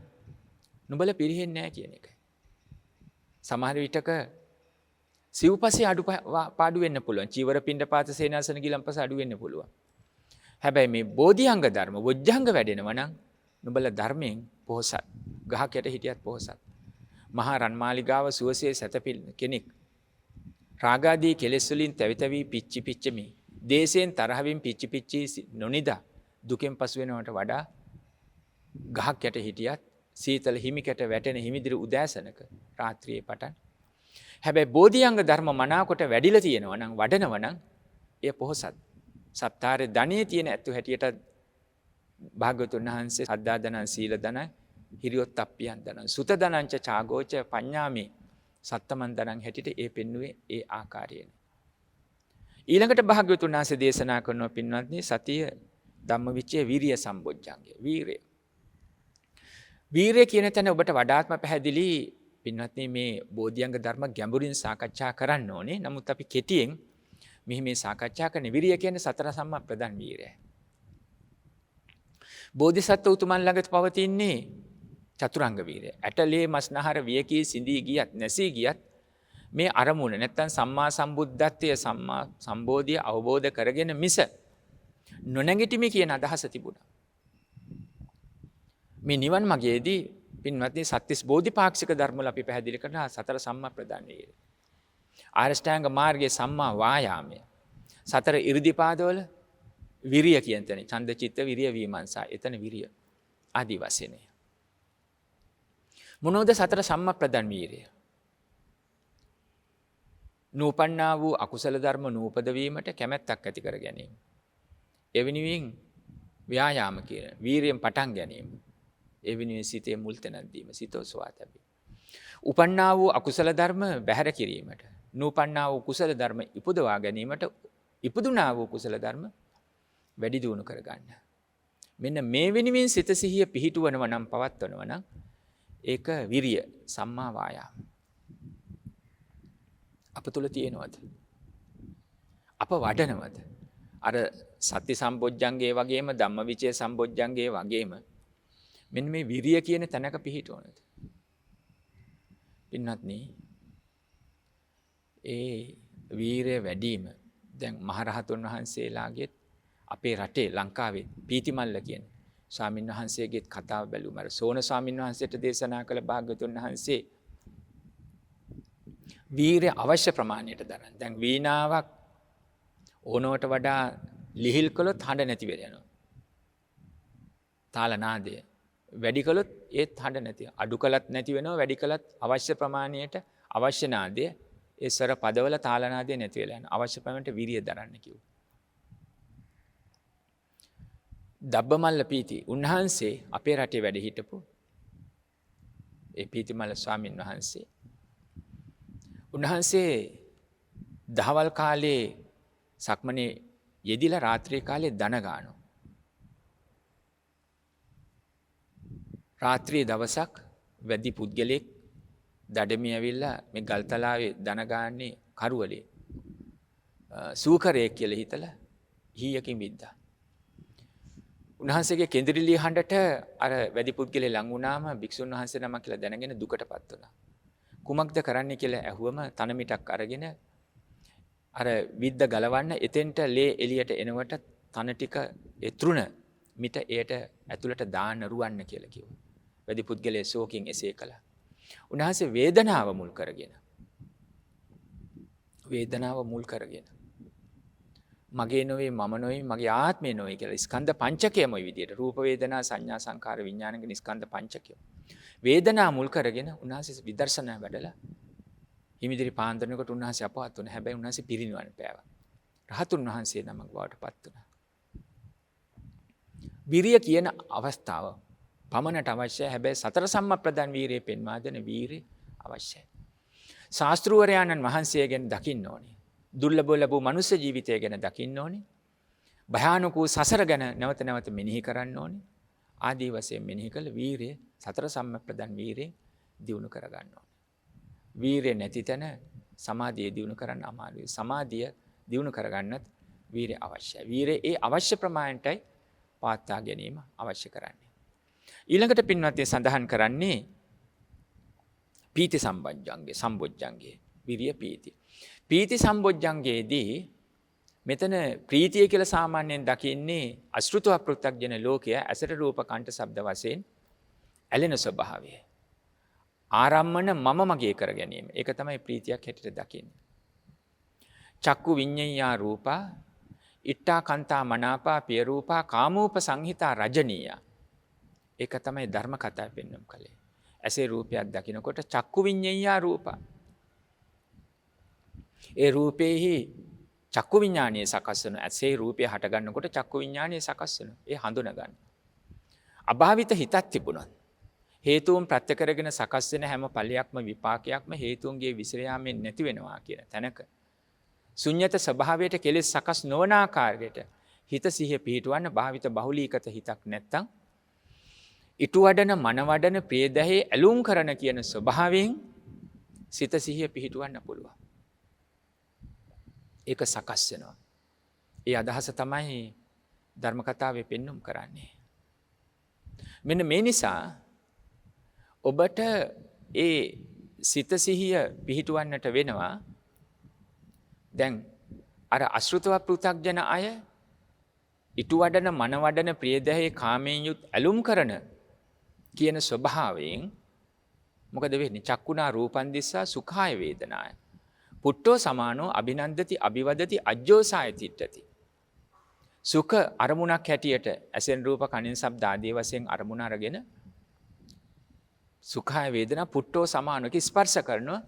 නුඹලා පිරෙන්නේ නැහැ කියන එකයි. සමහර විටක සිව්පසේ අඩුපාඩු වෙන්න පුළුවන්. චීවර පිණ්ඩපාත සේනාසන ගිලම්පස අඩු වෙන්න පුළුවන්. හැබැයි මේ බෝධිඅංග ධර්ම බොජ්ජංග වැඩෙනවා නම් නුඹලා ධර්මයෙන් පොහසත්. ගහක් යට හිටියත් පොහසත්. මහා රන්මාලිගාව සුවසේ සැතපිල් කෙනෙක් රාගාදී කෙලෙස් වලින් තැවි පිච්චි පිච්චමි. දේශයෙන් තරහින් පිච්චි පිච්චි නොනිදා දුකෙන් පසු වෙනවට වඩා ගහක් යට හිටියත් සීතල හිමිකට වැටෙන හිමිදිරි උදෑසනක රාත්‍රියේ පටන්. හැබැයි බෝධිඅංග ධර්ම මනාකොට වැඩිලා තියෙනවා නම් වඩනවා නම් එය පොහසත්. සත්තාරේ ධනියේ තියෙන ඇත්තු හැටියට භාග්‍යවතුන් වහන්සේ සද්ධා දනං සීල දනං හිරියොත් අප්පියන් දනං සුත දනංච චාගෝච පඤ්ඤාමේ සත්තමන් දනං හැටියට ඒ පෙන්වුවේ ඒ ආකාරයෙන්. ඊළඟට භාග්‍යවතුන් වහන්සේ දේශනා කරන පින්වත්නි සතිය ධම්මවිචේ වීරිය සම්බොජ්ජංගය. වීරිය කියන තැන ඔබට වඩාත්ම පැහැදිලි පින්වත්නි මේ බෝධිඅංග ධර්ම ගැඹුරින් සාකච්ඡා කරන්න ඕනේ. නමුත් අපි කෙටියෙන් මේ සාකච්ඡා කරන විරිය කියන්නේ සතර සම්මා ප්‍රධාන වීරියයි. බෝධිසත්ව උතුමන් ළඟ පවතින්නේ චතුරංග වීරිය. ඇටලේ මස්නහර වියකී සිඳී ගියත් නැසී ගියත් මේ අරමුණ නැත්තම් සම්මා සම්බුද්ධත්වයේ සම්මා සම්බෝධිය අවබෝධ කරගෙන මිස නොනැගිටිමි කියන අදහස තිබුණා. මේ නිවන් මාර්ගයේදී පින්වත්නි සත්‍තිස් බෝධිපාක්ෂික ධර්මවල අපි පැහැදිලි කරන සතර සම්මා ප්‍රධාන වීරිය. ආරෂ්ඨාංග මාර්ගයේ සම්මා වායාමය. සතර ඉර්ධිපාදවල විරිය කියන තැන ඡන්ද චිත්ත විරිය විමර්ශා එතන විරිය ආදි වශයෙන්. මොනෝද සතර සම්මා ප්‍රධාන වීරිය? නූපන්නා වූ අකුසල ධර්ම නූපද වීමට කැමැත්තක් ඇති කර ගැනීම. එවෙනුවෙන් ව්‍යායාම කියන වීරියෙන් පටන් ගැනීම. එවෙනුවෙන් සිතේ මුල් තැනක් දීම සිතෝසවා තැබීම. උපන්නා වූ අකුසල ධර්ම බැහැර කිරීමට, නූපන්නා වූ කුසල ධර්ම ඉපදවා ගැනීමට, ඉපදුනා වූ කුසල ධර්ම වැඩි දියුණු කර ගන්න. මෙන්න මේ වෙනුවෙන් සිත සිහිය පිහිටුවනවා නම් පවත්වනවා නම් ඒක විරිය සම්මා වායාම. අප තුල තියෙනවද? අප වඩනවද? අර සති සම්බොජ්ජංගේ වගේම ධම්මවිචේ සම්බොජ්ජංගේ වගේම මෙන්න මේ විරිය කියන තැනක පිහිටවනද? පින්වත්නි, ඒ වීරය වැඩිම දැන් මහරහතුන් වහන්සේලාගේ අපේ රටේ ලංකාවේ පීතිමල්ල කියන ස්වාමීන් වහන්සේගේ කතාව බැලුවම අර සෝන ස්වාමීන් වහන්සේට දේශනා කළ භාග්‍යවතුන් වහන්සේ වීරය අවශ්‍ය ප්‍රමාණයට දරන. දැන් වීණාවක් ඕනවට වඩා ලිහිල් කළොත් හඬ නැති වෙනවා. තාල නාදය වැඩි කළොත් ඒත් හඬ නැති. අඩු කළත් නැති වෙනවා, වැඩි කළත් අවශ්‍ය ප්‍රමාණයට අවශ්‍ය නාදය ඒ ස්වර පදවල තාල නාදය නැති වෙලා යනවා. අවශ්‍ය ප්‍රමාණයට වීරිය දරන්න කිව්වා. දබ්බමල්ල පීති උන්වහන්සේ අපේ රටේ වැඩ හිටපු ඒ පීතිමල්ල ස්වාමීන් වහන්සේ. උන්වහන්සේ දහවල් කාලේ සක්මනේ යෙදිලා රාත්‍රී කාලේ දන ගානවා. රාත්‍රියේ දවසක් වැඩි පුද්ගලෙක් දඩමිය ඇවිල්ලා මේ ගල්තලාවේ දන ගාන්නේ කරුවලේ. සූකරයෙක් කියලා හිතලා හීයකින් විද්දා. උන්වහන්සේගේ කෙඳිරිලි හඬට අර වැඩි පුද්ගලයා ලඟ වුණාම භික්ෂුන් වහන්සේ නමක් කියලා දැනගෙන දුකටපත් වුණා. කුමක්ද කරන්න කියලා ඇහුවම තනමිටක් අරගෙන අර විද්ද ගලවන්න එතෙන්ට ලේ එළියට එනවට තන ටික ඒ තෘණ මිට එයට ඇතුළට දාන්න රුවන්න කියලා කිව්වා. වැඩි පුද්ගලයා ශෝකින් එසේ කළා. උන්වහන්සේ වේදනාව මුල් කරගෙන මගේ නොවේ මම නොවේ මගේ ආත්මය නොවේ කියලා ස්කන්ධ පංචකයම ওই විදියට රූප වේදනා සංඥා සංකාර විඥාන කියන ස්කන්ධ පංචකය. වේදනා මුල් කරගෙන උන්වහන්සේ විදර්ශනා වැඩලා හිමිදිරි පාන්දරනකොට උන්වහන්සේ අපවත් වුණා. හැබැයි උන්වහන්සේ පිරිනිවන් පෑවා. රහතුන් වහන්සේ නමක් බවට පත් වුණා. විරිය කියන අවස්ථාව පමණට අවශ්‍යයි. හැබැයි සතර සම්මප්‍රදාන වීරිය පෙන්වා දෙන වීරිය අවශ්‍යයි. ශාස්ත්‍රූවරයාණන් වහන්සේ ගැන දකින්න ඕනේ. දුර්ලභ ලැබූ මනුෂ්‍ය ජීවිතය ගැන දකින්න ඕනේ. භයානක වූ සසර ගැන නැවත නැවත මෙනෙහි කරන්න ඕනේ. ආදී වශයෙන් මෙනෙහි කළ වීරිය සතර සම්මප්‍රදාන වීරිය දියුණු කරගන්න ඕනේ. වීරිය නැති තැන සමාධිය දියුණු කරන්න අමාරුයි. සමාධිය දියුණු කරගන්නත් වීරිය අවශ්‍යයි. වීරිය ඒ අවශ්‍ය ප්‍රමාණයටයි පාත්තා ගැනීම අවශ්‍ය කරන්නේ. ඊළඟට පින්වත්නි සඳහන් කරන්නේ පීති සම්බොජ්ජංගේ විරිය පීති. පීති සම්බොජ්ජංගේදී මෙතන ප්‍රීතිය කියලා සාමාන්‍යයෙන් දකින්නේ අශෘතව පෘථග්ජන ලෝකය ඇසට රූප කණ්ඨ ශබ්ද වශයෙන් ඇලෙන ස්වභාවය. ආරම්මන මම මගේ කර ගැනීම. ඒක තමයි ප්‍රීතියක් හැටියට දකින්නේ. චක්කු විඤ්ඤයා රූපා ඉට්ඨා කන්තා මනාපා පිය රූපා කාමෝප සංහිතා රජනීය. ඒක තමයි ධර්ම කතාව පෙන්වම් කලේ. ඇසේ රූපයක් දකිනකොට චක්කු විඤ්ඤයා රූපා. ඒ රූපේහි චක්කු විඥානීය සකස් වෙන ඇසේ රූපය හට ගන්නකොට චක්කු විඥානීය සකස් වෙනවා. ඒ හඳුන ගන්න. අභාවිත හිතක් තිබුණොත් හේතුන් ප්‍රත්‍ය කරගෙන සකස් වෙන හැම ඵලයක්ම විපාකයක්ම හේතුන්ගේ විසිර යාමෙන් නැති වෙනවා කියන තැනක ශුන්්‍යත ස්වභාවයට කෙලෙස් සකස් නොවන ආකාරයට හිත සිහිය පිහිටවන්න භාවිත බහුලීකත හිතක් නැත්තම් ඉටු වඩන මන වඩන ප්‍රේදහේ ඇලුම් කරන කියන ස්වභාවයෙන් සිත සිහිය පිහිටවන්න පුළුවන්. ඒක සකස් වෙනවා. ඒ අදහස තමයි ධර්ම කතාවේ පෙන්눔 කරන්නේ. මෙන්න මේ නිසා ඔබට ඒ සිත සිහිය පිහිටවන්නට වෙනවා. දැන් අර අශෘතව පෘථග්ජන අය ඉටු වඩන මන වඩන ප්‍රියදහේ කාමයෙන් යුත් ඇලුම් කරන කියන ස්වභාවයෙන් මොකද වෙන්නේ? චක්කුණා රූපන් දිස්සා සුඛාය වේදනාය පුට්ටෝ සමානෝ අභිනන්දති අභිවදති අජ්ජෝසාය තිට්ඨති. සුඛ අරමුණක් හැටියට ඇසෙන් රූප කනින් ශබ්ද ආදී වශයෙන් අරමුණ අරගෙන සුඛාය වේදනා පුට්ටෝ සමානක ස්පර්ශ කරනවා.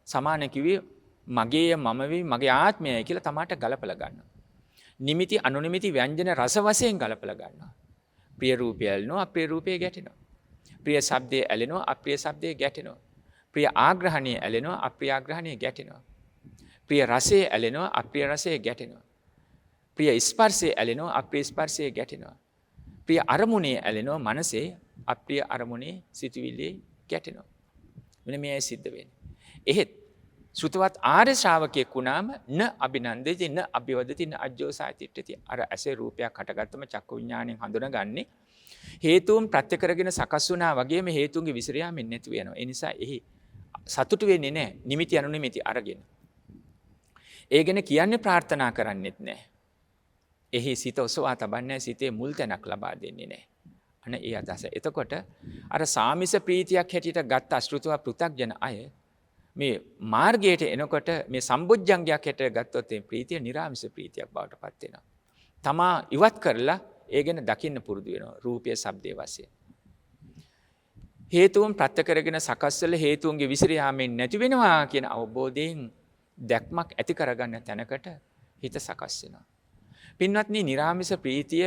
සමාන කිව්වේ මගේය මම වේ මගේ ආත්මයයි කියලා තමාට ගලපලා ගන්නවා. නිමිති අනුනිමිති ව්‍යංජන රස වශයෙන් ගලපලා ගන්නවා. ප්‍රිය රූපය ඇලෙනවා අප්‍රිය රූපය ගැටෙනවා. ප්‍රිය ශබ්දය ඇලෙනවා අප්‍රිය ශබ්දය ගැටෙනවා. ප්‍රිය ආග්‍රහණය ඇලෙනවා අප්‍රිය ආග්‍රහණය ගැටෙනවා. ප්‍රිය රසය ඇලෙනවා අප්‍රිය රසය ගැටෙනවා. ප්‍රිය ස්පර්ශය ඇලෙනවා අප්‍රිය ස්පර්ශය ගැටෙනවා. ප්‍රිය අරමුණේ ඇලෙනවා මනසේ අප්‍රිය අරමුණේ සිතුවිලි ගැටෙනවා. මෙන්න මේයි සිද්ධ වෙන්නේ. එහෙත් ශ්‍රුතවත් ආර්ය ශ්‍රාවකයෙක් වුණාම න අභිනන්දති න අභිවදති න අජ්ජෝසාය තිට්ඨති. අර ඇසේ රූපයක් හටගත්තම චක්කු විඥාණයෙන් හඳුනගන්නේ හේතුන් ප්‍රත්‍ය කරගෙන සකස් වුණා වගේම හේතුන්ගේ විසිර යාමෙන් නැති වෙනවා. ඒ නිසා එහි සතුටු වෙන්නේ නැහැ. නිමිති අනුනිමිති අරගෙන. ඒ ගැන කියන්නේ ප්‍රාර්ථනා කරන්නෙත් නැහැ. එහි සිත ඔසවා තබන්නේ සිතේ මුල් තැනක් ලබා දෙන්නේ නැහැ. අන ඒ අදහස. එතකොට අර සාමිස ප්‍රීතියක් හැටියට ගත්ත අශෘතව පෘථග්ජන අය මේ මාර්ගයට එනකොට මේ සම්බුද්ධංගයක් හැටියට ගත්තොත් මේ ප්‍රීතිය නිර්ආමිෂ ප්‍රීතියක් බවට පත් වෙනවා. තමා ඉවත් කරලා ඒ ගැන දකින්න පුරුදු වෙනවා. රූපය, ශබ්දයේ වශයෙන්. හේතුන් ප්‍රත්‍ය කරගෙන සකස් වල හේතුන්ගේ විසිර යාමෙන් නැති වෙනවා කියන අවබෝධයෙන් දැක්මක් ඇති කරගන්න තැනකට හිත සකස් වෙනවා. පින්වත්නි, නිර්ආමිෂ ප්‍රීතිය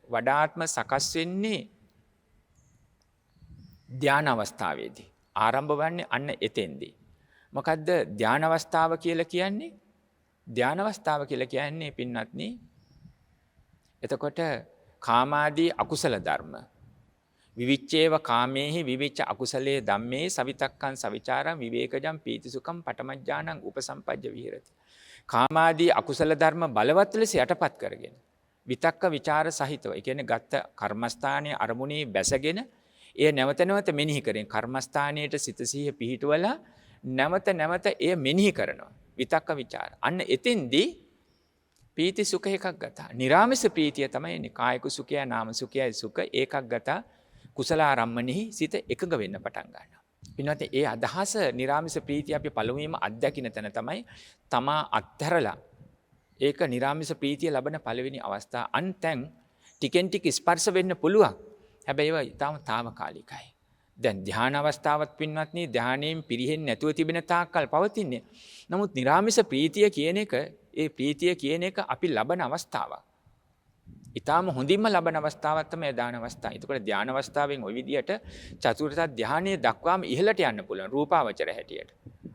වඩාත්ම සකස් වෙන්නේ ධාන අවස්ථාවේදී. ආරම්භ වන්නේ අන්න එතෙන්දී. මොකද්ද ධාන අවස්ථාව කියලා කියන්නේ? ධාන අවස්ථාව කියලා කියන්නේ පින්වත්නි එතකොට කාමාදී අකුසල ධර්ම විවිච්ඡේව කාමේහි විවිච්ඡ අකුසලේ ධම්මේ සවිතක්කං සවිචාරං විවේකජං පීතිසුඛං පඨමඥානං උපසම්පජ්ජ විහෙරති. කාමාදී අකුසල ධර්ම බලවත් ලෙස යටපත් කරගෙන විතක්ක ਵਿਚාර සහිතව ඒ කියන්නේ ගත්ත කර්මස්ථානයේ අරමුණේ බැසගෙන එය නැවත නැවත මෙනෙහි කරමින් කර්මස්ථානයේට සිත සිහිය පිහිටුවලා නැවත නැවත එය මෙනෙහි කරනවා. විතක්ක ਵਿਚාර. අන්න එතෙන්දී පීති සුඛ එකක් ගතා. නිරාමිස ප්‍රීතිය තමයි එන්නේ. කායික සුඛය, නාම සුඛයයි සුඛ ඒකක් ගතා. කුසලාරම්මනෙහි සිත එකඟ වෙන්න පටන් ගන්නවා. පින්වත්නි ඒ අදහස නිරාමිස ප්‍රීතිය අපි පළමුවෙන්ම අත්දකින්න තැන තමයි තමා අත්හැරලා ඒක නිරාමිස ප්‍රීතිය ලබන පළවෙනි අවස්ථාව. අන්තෙන් ටිකෙන් ටික ස්පර්ශ වෙන්න පුළුවන්. හැබැයි ඒවා ඊටම తాවකාලිකයි. දැන් ධ්‍යාන අවස්ථාවත් පින්වත්නි ධ්‍යානයෙන් පිරිහෙන්නේ නැතුව තිබෙන තාක්කල් පවතින්නේ. නමුත් නිරාමිස ප්‍රීතිය කියන එක ඒ ප්‍රීතිය කියන එක අපි ලබන අවස්ථාවක්. ඊටාම හොඳින්ම ලබන අවස්ථාවක් තමයි ධ්‍යාන අවස්ථාව. ඒකෝට ධ්‍යාන අවස්ථාවෙන් ওই විදියට චතුර්ථ ධ්‍යානයේ දක්වාම ඉහළට යන්න පුළුවන් රූපාවචර හැටියට.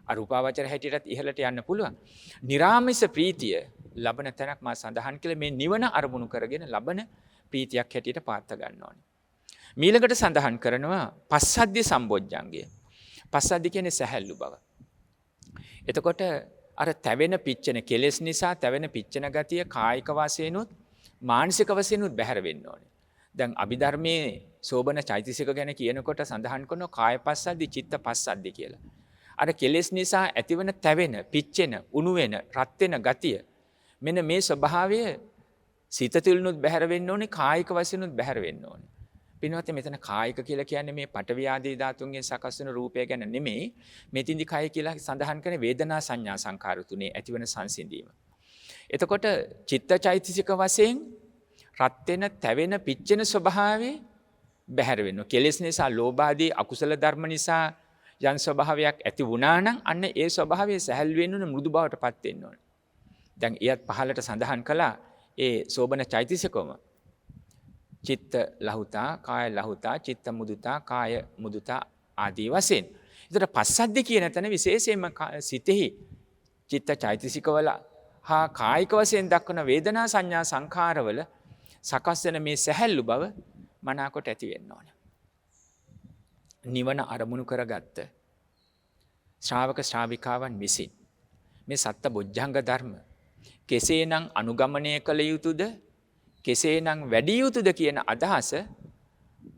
අරූපාවචර හැටියටත් ඉහළට යන්න පුළුවන්. නිරාමිස ප්‍රීතිය ලබන තැනක් මා සඳහන් කළ මේ නිවන අරමුණු කරගෙන ලබන ප්‍රීතියක් හැටියට පාත්ත ගන්න ඕනේ. මීළඟට සඳහන් කරනවා පස්සද්ධි සම්බොජ්ජංගය. පස්සද්ධි කියන්නේ සැහැල්ලු බව. එතකොට අර තැවෙන පිච්චෙන කෙලෙස් නිසා තැවෙන පිච්චෙන ගතිය කායික වශයෙන්ුත් මානසික වශයෙන්ුත් බැහැර වෙන්න ඕනේ. දැන් අභිධර්මයේ සෝබන චෛතසික ගැන කියනකොට සඳහන් කරනවා කාය පස්සද්ධි චිත්ත පස්සද්ධි කියලා. අර කෙලෙස් නිසා ඇතිවන තැවෙන පිච්චෙන උණු වෙන රත් වෙන ගතිය මෙන්න මේ ස්වභාවය සිත තුළිනුත් බැහැර වෙන්න ඕනේ කායික වශයෙන්ුත් බැහැර වෙන්න ඕනේ. පින්වත්නි මෙතන කායික කියලා කියන්නේ මේ පඨවි ආදී ධාතුන්ගෙන් සකස් වෙන රූපය ගැන නෙමෙයි. මෙතින්දි කය කියලා සඳහන් කරන්නේ වේදනා සංඥා සංකාර තුනේ ඇතිවන සංසිඳීම. එතකොට චිත්තචෛතසික වශයෙන් රත් වෙන, තැවෙන, පිච්චෙන ස්වභාවය බැහැර වෙනවා. කෙලෙස් නිසා, ලෝභ ආදී අකුසල ධර්ම නිසා යම් ස්වභාවයක් ඇති වුණා නම් අන්න ඒ ස්වභාවය සැහැල් වෙන්න ඕන මෘදු බවටපත් වෙන්න ඕන. දැන් එයත් පහලට සඳහන් කළා ඒ සෝබන චෛතසිකවම චිත්ත ලහුතා, කාය ලහුතා, චිත්ත මුදුතා, කාය මුදුතා ආදී වශයෙන්. ඒතර පස්සද්ධි කියන තැන විශේෂයෙන්ම සිතෙහි චිත්ත චෛතසිකවල හා කායික වශයෙන් දක්වන වේදනා සංඥා සංඛාරවල සකස් වෙන මේ සැහැල්ලු බව මනාකොට ඇති වෙන්න ඕන. නිවන අරමුණු කරගත්ත ශ්‍රාවක ශ්‍රාවිකාවන් විසින් මේ සත්ත බොජ්ජංග ධර්ම කෙසේනම් අනුගමනය කළ යුතුද කෙසේනම් වැඩි යුතුද කියන අදහස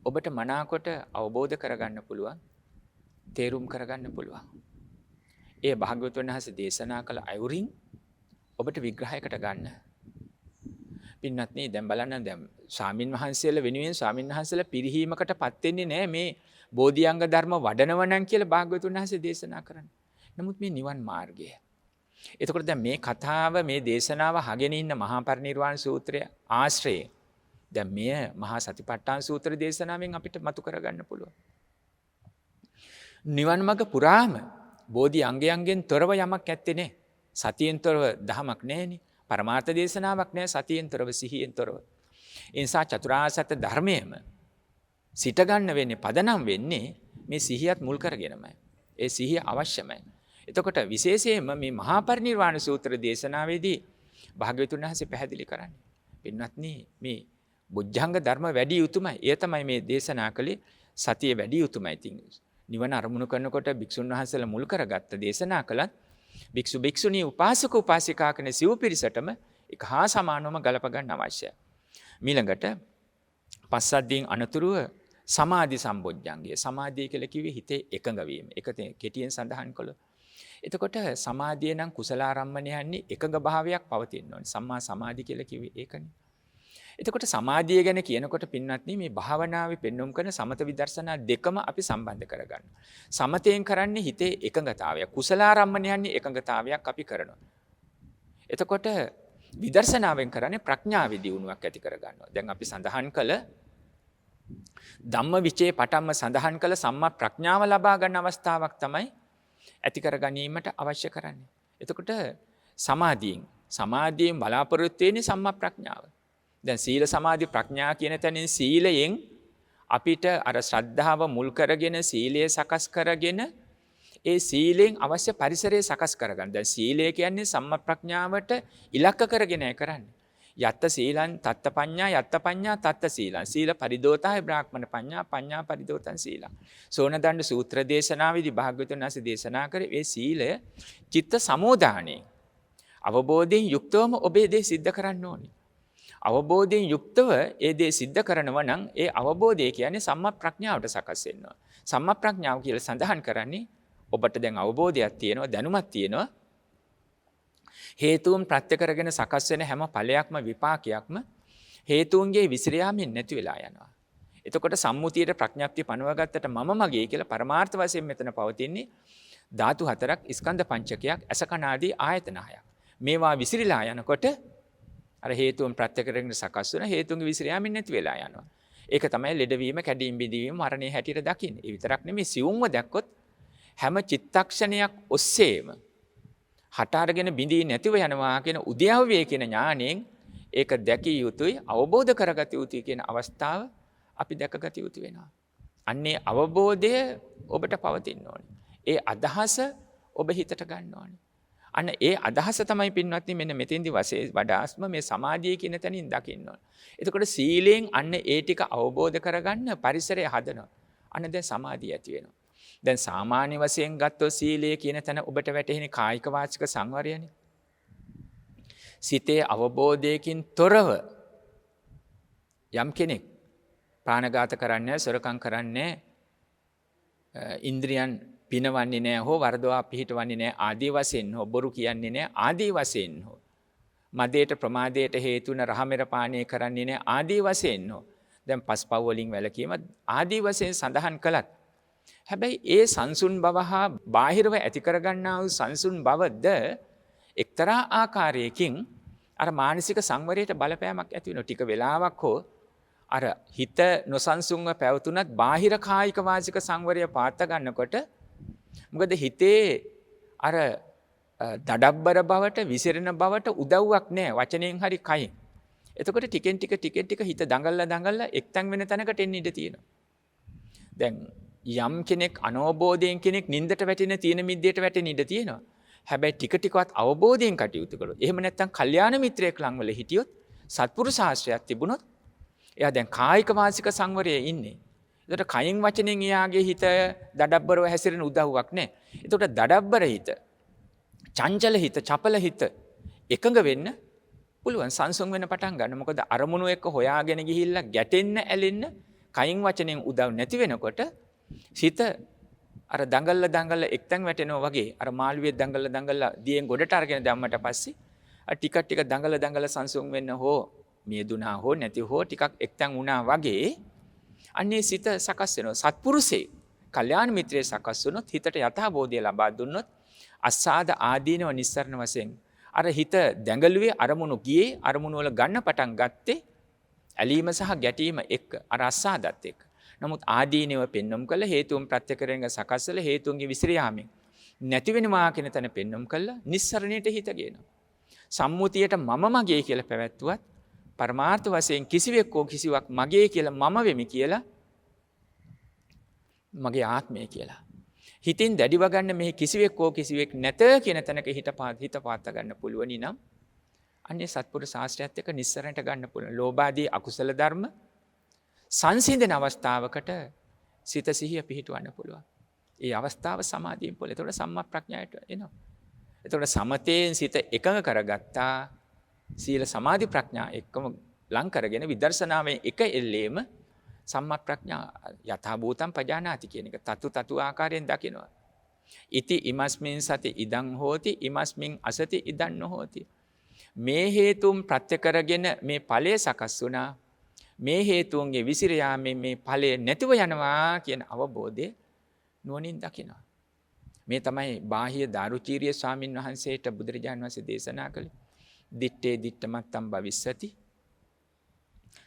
ඔබට මනාකොට අවබෝධ කරගන්න පුළුවන්, තේරුම් කරගන්න පුළුවන්. ඒ භාග්‍යවතුන් වහන්සේ දේශනා කළ අයුරින් ඔබට විග්‍රහයකට ගන්න. පින්වත්නි දැන් බලන්න දැන් ස්වාමින් වහන්සේලා වෙනුවෙන් ස්වාමින් වහන්සේලා පිරිහීමකටපත් වෙන්නේ නැහැ මේ බෝධිඅංග ධර්ම වඩනවනම් කියලා භාග්‍යවතුන් වහන්සේ දේශනා කරන්නේ. නමුත් මේ නිවන් මාර්ගය. එතකොට දැන් මේ කතාව මේ දේශනාව අහගෙන ඉන්න මහා පරිනිර්වාණ සූත්‍රය ආශ්‍රයේ දැන් මෙය මහා සතිපට්ඨාන සූත්‍ර දේශනාවෙන් අපිට මතු කරගන්න පුළුවන්. නිවන් මඟ පුරාම බෝධි අංගයන්ගෙන් තොරව යමක් ඇත්තේ නැහැ. සතියෙන් තොරව දහමක් නැහැනේ. පරමාර්ථ දේශනාවක් නැහැ සතියෙන් තොරව සිහියෙන් තොරව. ඒ නිසා චතුරාර්ය සත්‍ය ධර්මයේම සිට ගන්න වෙන්නේ පදනම් වෙන්නේ මේ සිහියත් මුල් කරගෙනමයි. ඒ සිහිය අවශ්‍යමයි. එතකොට විශේෂයෙන්ම මේ මහා පරිනිර්වාණ සූත්‍ර දේශනාවේදී භාග්‍යවතුන් වහන්සේ පැහැදිලි කරන්නේ පින්වත්නි මේ බොජ්ජංග ධර්ම වැඩි යුතුමයි. එය තමයි මේ දේශනා කළේ සතිය වැඩි යුතුමයි. ඉතින් නිවන අරමුණු කරනකොට භික්ෂුන් වහන්සේලා මුල් කරගත්ත දේශනා කළත් භික්ෂු භික්ෂුණී උපාසක උපාසිකා කෙන සිව් පිරිසටම එක හා සමානවම ගලප ගන්න අවශ්‍යයි. ඊළඟට පස්සද්ධියෙන් අනතුරුව සමාධි සම්බොජ්ජංගය. සමාධිය කියලා කිව්වේ හිතේ එකඟ වීම. ඒක කෙටියෙන් සඳහන් කළොත්. එතකොට සමාධිය නම් කුසලාරම්මණයන්නේ එකඟ භාවයක් පවතින්න ඕනේ. සම්මා සමාධි කියලා කිව්වේ ඒකනේ. එතකොට සමාධිය ගැන කියනකොට පින්වත්නි මේ භාවනාවේ පෙන්වුම් කරන සමත විදර්ශනා දෙකම අපි සම්බන්ධ කරගන්න. සමතයෙන් කරන්නේ හිතේ එකඟතාවයක්. කුසලාරම්මණයන්නේ එකඟතාවයක් අපි කරනවා. එතකොට විදර්ශනාවෙන් කරන්නේ ප්‍රඥාවේ දියුණුවක් ඇති කරගන්නවා. දැන් අපි සඳහන් කළ ධම්ම විචේ පටම්ම සඳහන් කළ සම්මා ප්‍රඥාව ලබා ගන්න අවස්ථාවක් තමයි ඇති කර ගැනීමට අවශ්‍ය කරන්නේ. එතකොට සමාධියෙන් බලාපොරොත්තු වෙන්නේ සම්මා ප්‍රඥාව. දැන් සීල සමාධි ප්‍රඥා කියන තැනින් සීලයෙන් අපිට අර ශ්‍රද්ධාව මුල් කරගෙන සීලය සකස් කරගෙන ඒ සීලෙන් අවශ්‍ය පරිසරය සකස් කරගන්න. දැන් සීලය කියන්නේ සම්මා ප්‍රඥාවට ඉලක්ක කරගෙන කරන්නේ. යත්ත සීලං තත්ත පඤ්ඤා යත්ත පඤ්ඤා තත්ත සීලං සීල පරිදෝතය බ්‍රාහ්මණ පඤ්ඤා පඤ්ඤා පරිදෝතං සීලං. සෝනදණ්ඩ සූත්‍ර දේශනාවේදී භාග්‍යවතුන් වහන්සේ දේශනා කරේ මේ සීලය චිත්ත සමෝධාණේ. අවබෝධයෙන් යුක්තවම ඔබේ දේ සිද්ධ කරන්න ඕනේ. අවබෝධයෙන් යුක්තව ඒ දේ සිද්ධ කරනවා නම් ඒ අවබෝධය කියන්නේ සම්මා ප්‍රඥාවට සකස් වෙනවා. සම්මා ප්‍රඥාව කියලා සඳහන් කරන්නේ ඔබට දැන් අවබෝධයක් තියෙනවා, දැනුමක් තියෙනවා. හේතුන් ප්‍රත්‍ය කරගෙන සකස් වෙන හැම ඵලයක්ම විපාකයක්ම හේතුන්ගේ විසිරියාමෙන් නැති වෙලා යනවා. එතකොට සම්මුතියට ප්‍රඥප්තිය පනවගත්තට මම මගේ කියලා පරමාර්ථ වශයෙන් මෙතන පවතින්නේ ධාතු හතරක්, ස්කන්ධ පංචකයක්, අස කන ආදී ආයතන හයක්. මේවා විසිරීලා යනකොට අර හේතුන් ප්‍රත්‍ය කරගෙන සකස් වෙන හේතුන්ගේ විසිරියාමෙන් නැති වෙලා යනවා. ඒක තමයි ලෙඩවීම, කැඩීම, බිඳීම, මරණය හැටියට දකින්නේ. ඒ විතරක් නෙමෙයි සියුම්ව දැක්කොත් හැම චිත්තක්ෂණයක් ඔස්සේම හට අරගෙන බිඳී නැතිව යනවා කියන උද්‍යව්‍ය කියන ඥාණයෙන් ඒක දැකිය යුතුයි, අවබෝධ කරගත යුතුයි කියන අවස්ථාව අපි දැකගත යුතු වෙනවා. අන්නේ අවබෝධය ඔබට පවතින්න ඕනේ. ඒ අදහස ඔබ හිතට ගන්න ඕනේ. අන්න ඒ අදහස තමයි පින්වත්නි මෙන්න මෙතෙන්දි වශයෙන් වඩාස්ම මේ සමාධිය කියන තැනින් දකින්න ඕනේ. එතකොට සීලෙන් අන්න ඒ ටික අවබෝධ කරගන්න පරිසරය හදනවා. අන්න දැන් සමාධිය ඇති වෙනවා. දැන් සාමාන්‍ය වශයෙන් ගත්තොත් සීලය කියන තැන ඔබට වැටහෙන කායික වාචික සංවරයනේ. සිතේ අවබෝධයකින් තොරව යම් කෙනෙක් ප්‍රාණඝාත කරන්නේ, සොරකම් කරන්නේ, ඉන්ද්‍රියන් පිනවන්නේ නැහැ හෝ වරදවා පිහිටවන්නේ නැහැ ආදී වශයෙන් හෝ බොරු කියන්නේ නැහැ ආදී වශයෙන් හෝ මදයට ප්‍රමාදයට හේතු වන රහමෙර පානය කරන්නේ නැහැ ආදී වශයෙන් හෝ දැන් පස්පව් වලින් වැළකීම ආදී වශයෙන් සඳහන් කළත් හැබැයි ඒ සංසුන් බව හා බාහිරව ඇති කරගන්නා වූ සංසුන් බවද එක්තරා ආකාරයකින් අර මානසික සංවරයට බලපෑමක් ඇති වෙනවා. ටික වෙලාවක් හෝ අර හිත නොසන්සුන්ව පැවතුනත් බාහිර කායික වාචික සංවරය පාත්ත ගන්නකොට මොකද හිතේ අර දඩබ්බර බවට විසිරෙන බවට උදව්වක් නැහැ වචනයෙන් හරි කයින්. එතකොට ටිකෙන් ටික හිත දඟල්ලා එක්තැන් වෙන තැනකට එන්න ඉඩ තියෙනවා. දැන් යම් කෙනෙක් අනවබෝධයෙන් කෙනෙක් නින්දට වැටෙන තීන මිද්දයට වැටෙන ඉඩ තියෙනවා. හැබැයි ටිකවත් අවබෝධයෙන් කටයුතු කළොත් එහෙම නැත්නම් කල්යාණ මිත්‍රයෙක් ළඟ වල හිටියොත් සත්පුරුෂ ආශ්‍රයයක් තිබුණොත් එයා දැන් කායික වාචික සංවරයේ ඉන්නේ. එතකොට කයින් වචනෙන් එයාගේ හිත දඩබ්බරව හැසිරෙන උදව්වක් නැහැ. එතකොට දඩබ්බර හිත, චංචල හිත, චපල හිත එකඟ වෙන්න පුළුවන්, සංසුන් වෙන්න පටන් ගන්න. මොකද අරමුණු එක්ක හොයාගෙන ගිහිල්ලා ගැටෙන්න ඇලෙන්න කයින් වචනෙන් උදව් නැති වෙනකොට සිත අර දඟල්ල එක්තැන් වැටෙනවා වගේ අර මාළුවේ දඟල්ල දියෙන් ගොඩට අරගෙන දැම්මට පස්සේ ටික දඟල්ල සංසුන් වෙන්න හෝ මියදුනා හෝ නැති හෝ ටිකක් එක්තැන් වුණා වගේ අන්නේ සිත සකස් වෙනවා. සත්පුරුෂේ කල්යාණ මිත්‍රයේ සකස් වුණොත් හිතට යථාබෝධය ලබා දුන්නොත් අස්සාද ආදීනව නිස්සරණ වශයෙන් අර හිත දැඟලුවේ අරමුණු ගියේ අරමුණු වල ගන්න පටන් ගත්තේ ඇලීම සහ ගැටීම එක්ක අර අස්සාදත් එක්ක. නමුත් ආදීනව පෙන්වම් කළ හේතුන් ප්‍රත්‍ය කරගෙන සකස් වල හේතුන්ගේ විසිරියාමෙන් නැති වෙනවා කියන තැන පෙන්වම් කළා නිස්සරණයට හිත ගේනවා. සම්මුතියට මම මගේ කියලා පැවැත්වුවත් පරමාර්ථ වශයෙන් කිසිවෙක් හෝ කිසිවක් මගේ කියලා මම වෙමි කියලා මගේ ආත්මය කියලා හිතින් දැඩිව ගන්න මේ කිසිවෙක් හෝ කිසිවෙක් නැත කියන තැනක හිත පාත්ත ගන්න පුළුවනි නම් අන්නේ සත්පුරුෂ ශාස්ත්‍රයත් එක්ක නිස්සරණට ගන්න පුළුවන්. ලෝභාදී අකුසල ධර්ම සංසිඳන අවස්ථාවකට සිත සිහිය පිහිටවන්න පුළුවන්. ඒ අවස්ථාව සමාධියෙන් පොළ. එතකොට සම්මා ප්‍රඥාවට එනවා. එතකොට සමතේන් සිත එකඟ කරගත්තා. සීල සමාධි ප්‍රඥා එක්කම ලං කරගෙන විදර්ශනාවෙන් එක එල්ලේම සම්මා ප්‍රඥා යථා භූතං පජානාති කියන එක තතු ආකාරයෙන් දකිනවා. ඉති ඉමස්මින් සති ඉදං හෝති ඉමස්මින් අසති ඉදං නොහෝති. මේ හේතුන් ප්‍රත්‍ය කරගෙන මේ ඵලය සකස් වුණා. මේ හේතුන්ගේ විසිර යාමෙන් මේ ඵලය නැතිව යනවා කියන අවබෝධය නුවණින් දකිනවා. මේ තමයි බාහ්‍ය දාරුචීරිය ස්වාමින් වහන්සේට බුදුරජාණන් වහන්සේ දේශනා කළේ. දිත්තේ දිත්තමත්තම් භවිස්සති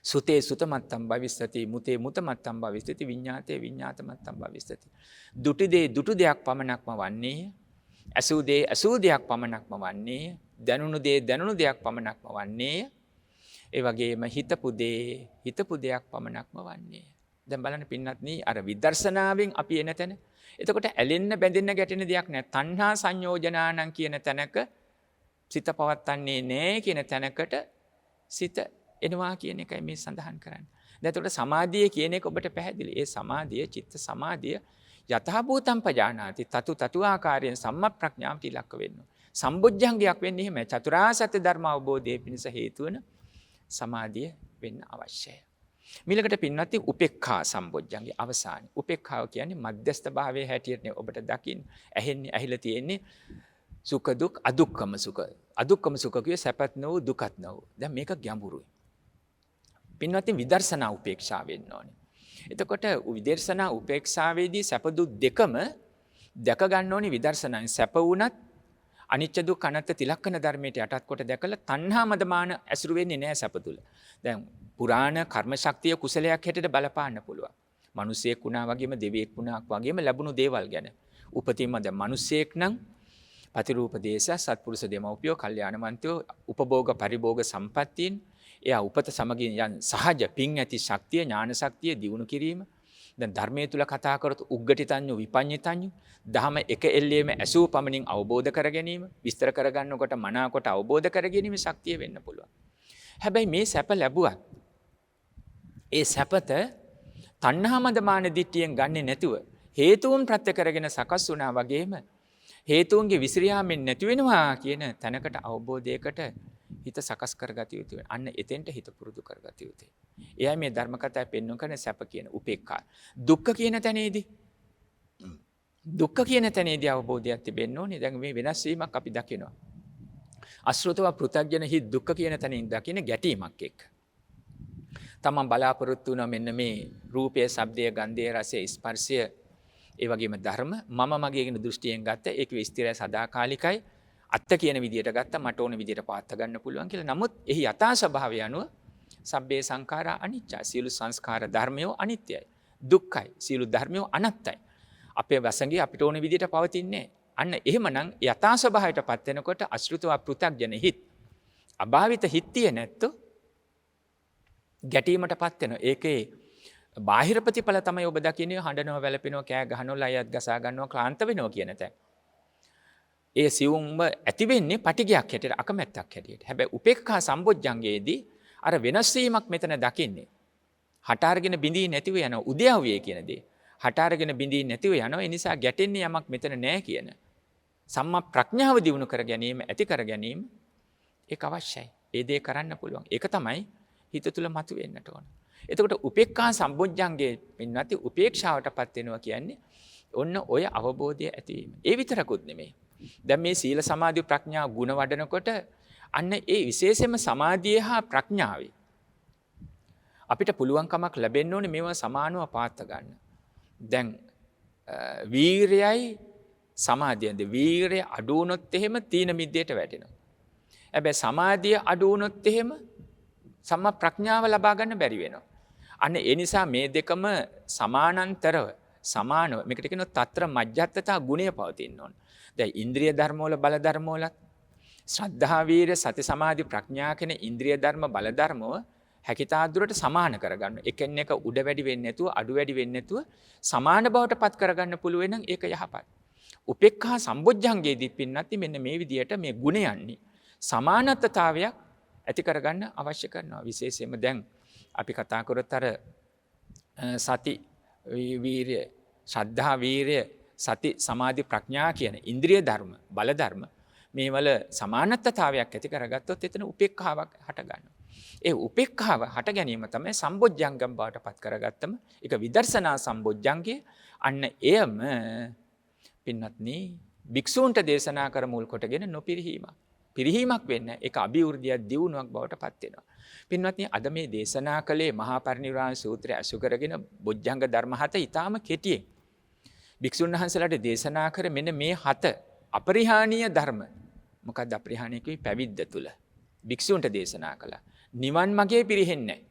සුතේ සුතමත්තම් භවිස්සති මුතේ මුතමත්තම් භවිස්සති විඤ්ඤාතේ විඤ්ඤාතමත්තම් භවිස්සති. දුටු දෙයක් පමණක්ම වන්නේය. ඇසූ දෙයක් පමණක්ම වන්නේය. දැනුණු දෙයක් පමණක්ම වන්නේය. ඒ වගේම හිතපු දෙයක් පමණක්ම වන්නේ. දැන් බලන්න පින්වත්නි අර විදර්ශනාවෙන් අපි එන තැන. එතකොට ඇලෙන්න බැඳෙන්න ගැටෙන දෙයක් නෑ. තණ්හා සංයෝජනානං කියන තැනක සිත පවත්න්නේ නෑ කියන තැනකට සිත එනවා කියන එකයි මේ සඳහන් කරන්නේ. දැන් එතකොට සමාධිය කියන එක ඔබට පැහැදිලි. ඒ සමාධිය චිත්ත සමාධිය යථාභූතම් පජානාති තතු ආකාරයෙන් සම්මප්‍රඥාවට ඉලක්ක වෙන්න. සම්බොජ්ජංගයක් වෙන්නේ එහෙම චතුරාර්ය සත්‍ය ධර්ම අවබෝධයේ පිණිස හේතු වෙන සමාධිය වෙන්න අවශ්‍යයි. ඊළඟට පින්වත්නි උපේක්ඛා සම්බොජ්ජංගේ අවසානයි. උපේක්ඛාව කියන්නේ මධ්‍යස්ථ භාවයේ හැටියට ඔබට දකින්න ඇහෙන්නේ ඇහිලා තියෙන්නේ සුඛ දුක් අදුක්කම සුඛ. අදුක්කම සුඛ කියේ සැපත් නොව දුකත් නොව. දැන් මේක ගැඹුරුයි. පින්වත්නි විදර්ශනා උපේක්ෂා වෙන්න ඕනේ. එතකොට විදර්ශනා උපේක්ෂාවේදී සැප දුක් දෙකම දැක ගන්න ඕනේ විදර්ශනාවෙන්. සැප වුණත් අනිච්ච දුක් අනත්ත තිලක්කන ධර්මයට යටත් කොට දැකලා තණ්හා මදමාන ඇසුරු වෙන්නේ නැහැ සැප තුල. දැන් පුරාණ කර්ම ශක්තිය කුසලයක් හැටියට බලපාන්න පුළුවන්. මිනිසෙක් වුණා වගේම දෙවියෙක් වුණා වගේම ලැබුණු දේවල් ගැන. උපතින්ම දැන් මිනිසෙක් නම් පතිරූප දේශ සත්පුරුෂ දෙමව්පියෝ කල්යාණමන්තයෝ උපභෝග පරිභෝග සම්පත්තියෙන් එයා උපත සමගින් යන සහජ පිං ඇති ශක්තිය ඥාන ශක්තිය දියුණු කිරීම. දැන් ධර්මයේ තුල කතා කරොත් උග්ගටිතඤ්ඤු විපඤ්ඤිතඤ්ඤු දහම එක එල්ලේම ඇසූ පමණින් අවබෝධ කර ගැනීම විස්තර කර ගන්නකොට මනාකොට අවබෝධ කර ගැනීම ශක්තිය වෙන්න පුළුවන්. හැබැයි මේ සැප ලැබුවත් ඒ සැපත තණ්හා මදමාන දිට්ඨියෙන් ගන්නෙ නැතුව හේතුන් ප්‍රත්‍ය කරගෙන සකස් වුණා වගේම හේතුන්ගේ විසිරියාමෙන් නැති වෙනවා කියන තැනකට අවබෝධයකට හිත සකස් කරගත යුතුයි. අන්න එතෙන්ට හිත පුරුදු කරගත යුතුයි. එයයි මේ ධර්ම කතාවේ පෙන්වන කරන සැප කියන උපේක්ඛා. දුක්ඛ කියන තැනේදී අවබෝධයක් තිබෙන්න ඕනේ. දැන් මේ වෙනස් වීමක් අපි දකිනවා. අසෘතව පෘථග්ජන හි දුක්ඛ කියන තැනින් දකින ගැටීමක් එක්ක. තමන් බලාපොරොත්තු වෙන මෙන්න මේ රූපය, ශබ්දය, ගන්ධය, රසය, ස්පර්ශය ඒ වගේම ධර්ම මම මගේ කියන දෘෂ්ටියෙන් ගත්ත ඒක ස්ථිරයි සදාකාලිකයි අත්ත කියන විදියට ගත්ත මට ඕන විදියට පාත්ත ගන්න පුළුවන් කියලා. නමුත් එහි යථා ස්වභාවය අනුව සබ්බේ සංඛාරා අනිච්චයි. සියලු සංස්කාර ධර්මයෝ අනිත්‍යයි. දුක්ඛයි. සියලු ධර්මයෝ අනාත්තයි. අපේ වසඟේ අපිට ඕන විදියට පවතින්නේ නැහැ. අන්න එහෙමනම් යථා ස්වභාවයටපත් වෙනකොට අශෘතව පෘථග්ජන හිත් අභාවිත හිත්තිය නැත්තෝ ගැටීමටපත් වෙනවා. ඒකේ බාහිර ප්‍රතිඵල තමයි ඔබ දකින්නේ හඬනවා, වැළපෙනවා, කෑ ගහනවා, ලයත් ගසා ගන්නවා, ක්ලාන්ත වෙනවා කියන තැන. ඒ සිවුම්ම ඇති වෙන්නේ පටිගයක් හැටියට, අකමැත්තක් හැටියට. හැබැයි උපේක්ඛා සම්බොජ්ජංගයේදී අර වෙනස් වීමක් මෙතන දකින්නේ. හට අරගෙන බිඳී නැතිව යනවා උද්‍යව්‍යය කියන දේ. හට අරගෙන බිඳී නැතිව යනවා. ඒ නිසා ගැටෙන්නේ යමක් මෙතන නැහැ කියන සම්මා ප්‍රඥාව දිනු කර ගැනීම, ඇති කර ගැනීම ඒක අවශ්‍යයි. ඒ දේ කරන්න පුළුවන්. ඒක තමයි හිත තුළ මතුවෙන්නට ඕන. එතකොට උපේක්ඛා සම්බොජ්ජංගේ පින්නත් උපේක්ෂාවටපත් වෙනවා කියන්නේ ඔන්න ඔය අවබෝධය ඇතිවීම. ඒ විතරකුත් නෙමෙයි. දැන් මේ සීල සමාධි ප්‍රඥා ගුණ වඩනකොට අන්න ඒ විශේෂයෙන්ම සමාධිය හා ප්‍රඥාවේ අපිට පුළුවන්කමක් ලැබෙන්න ඕනේ මේවා සමානව පාත්ත ගන්න. දැන් වීරයයි සමාධියද වීරය අඩු වුණොත් එහෙම තීන මිද්දේට වැටෙනවා. හැබැයි සමාධිය අඩු වුණොත් එහෙම සම්මා ප්‍රඥාව ලබා ගන්න බැරි වෙනවා. අන්න ඒ නිසා මේ දෙකම සමානන්තරව සමානව මේකට කියනවා తත්‍ර මජ්ජත්තතා ගුණය පවතින්න ඕන. දැන් ඉන්ද්‍රිය ධර්ම වල බල ධර්ම වල ශ්‍රද්ධා වීර සති සමාධි ප්‍රඥා කියන ඉන්ද්‍රිය ධර්ම බල ධර්මව හැකිතාදුරට සමාන කරගන්න. එකෙන් එක උඩ වැඩි වෙන්නේ නැතුව අඩු වැඩි වෙන්නේ නැතුව සමාන බවට පත් කරගන්න පුළුවන් නම් ඒක යහපත්. උපේක්ඛා සම්බොජ්ජංගයේදී පින්නත් මෙන්න මේ විදියට මේ ගුණයන්නේ සමානත්වතාවයක් ඇති කරගන්න අවශ්‍ය කරනවා. විශේෂයෙන්ම දැන් අපි කතා කරොත් අර සති වීර්ය, ශ්‍රද්ධා වීර්ය, සති සමාධි ප්‍රඥා කියන ඉන්ද්‍රිය ධර්ම, බල ධර්ම මේවල සමානත්වතාවයක් ඇති කරගත්තොත් එතන උපේක්ඛාවක් හට ගන්නවා. ඒ උපේක්ඛාව හට ගැනීම තමයි සම්බොජ්ජංගම් බවට පත් කරගත්තම ඒක විදර්ශනා සම්බොජ්ජංගය. අන්න එයම පින්වත්නි භික්ෂූන්ට දේශනා කර මුල් කොටගෙන නොපිරිහීමක්. පිරිහීමක් වෙන්න ඒක අභිවෘද්ධියක් දියුණුවක් බවට පත් වෙනවා. පින්වත්නි අද මේ දේශනා කළේ මහා පරිනිර්වාණ සූත්‍රය අසු කරගෙන බොජ්ජංග ධර්ම 7 ඊටාම කෙටියෙන් භික්ෂුන් වහන්සේලාට දේශනා කර මෙන්න මේ 7 අපරිහානීය ධර්ම. මොකක්ද අපරිහානීය කිව්වේ? පැවිද්ද තුල භික්ෂුන්ට දේශනා කළා. නිවන් මාගේ පිරිහෙන්නේ නැහැ.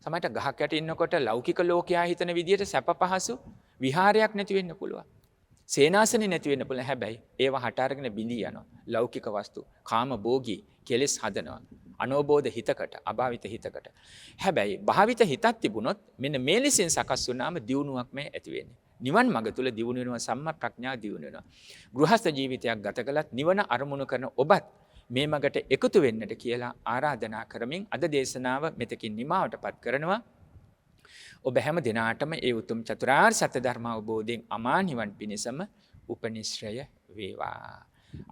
සමහරට ගහක් යට ඉන්නකොට ලෞකික ලෝකයා හිතන විදියට සැප පහසු විහාරයක් නැති වෙන්න පුළුවන්. සේනාසනෙ නැති වෙන්න පුළුවන්. හැබැයි ඒවා හට අරගෙන බිඳී යනවා. ලෞකික වස්තු, කාම භෝගී, කෙලෙස් හදනවා. අනෝබෝධ හිතකට, අභාවිත හිතකට. හැබැයි භාවිත හිතක් තිබුණොත් මෙන්න මේ ලෙසින් සකස් වුණාම දියුණුවක් මේ ඇති වෙන්නේ. නිවන් මඟ තුල දියුණු වෙනවා, සම්මා ප්‍රඥා දියුණු වෙනවා. ගෘහස්ත ජීවිතයක් ගත කළත් නිවන අරමුණු කරන ඔබත් මේ මගට එකතු වෙන්නට කියලා ආරාධනා කරමින් අද දේශනාව මෙතකින් නිමාවටපත් කරනවා. ඔබ හැම දිනාටම ඒ උතුම් චතුරාර්ය සත්‍ය ධර්ම අවබෝධයෙන් අමා නිවන් පිණසම උපනිශ්‍රය වේවා.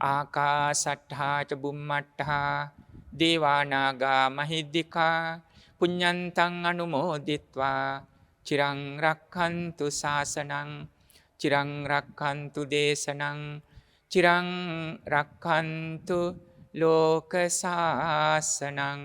ආකාසට්ඨා ච බුම්මට්ඨා දේවානාගා මහිද්దికා පුඤ්ඤන්තං අනුමෝදිත්වා චිරං රක්ඛන්තු ශාසනං චිරං රක්ඛන්තු දේශනං චිරං රක්ඛන්තු ලෝක ශාසනං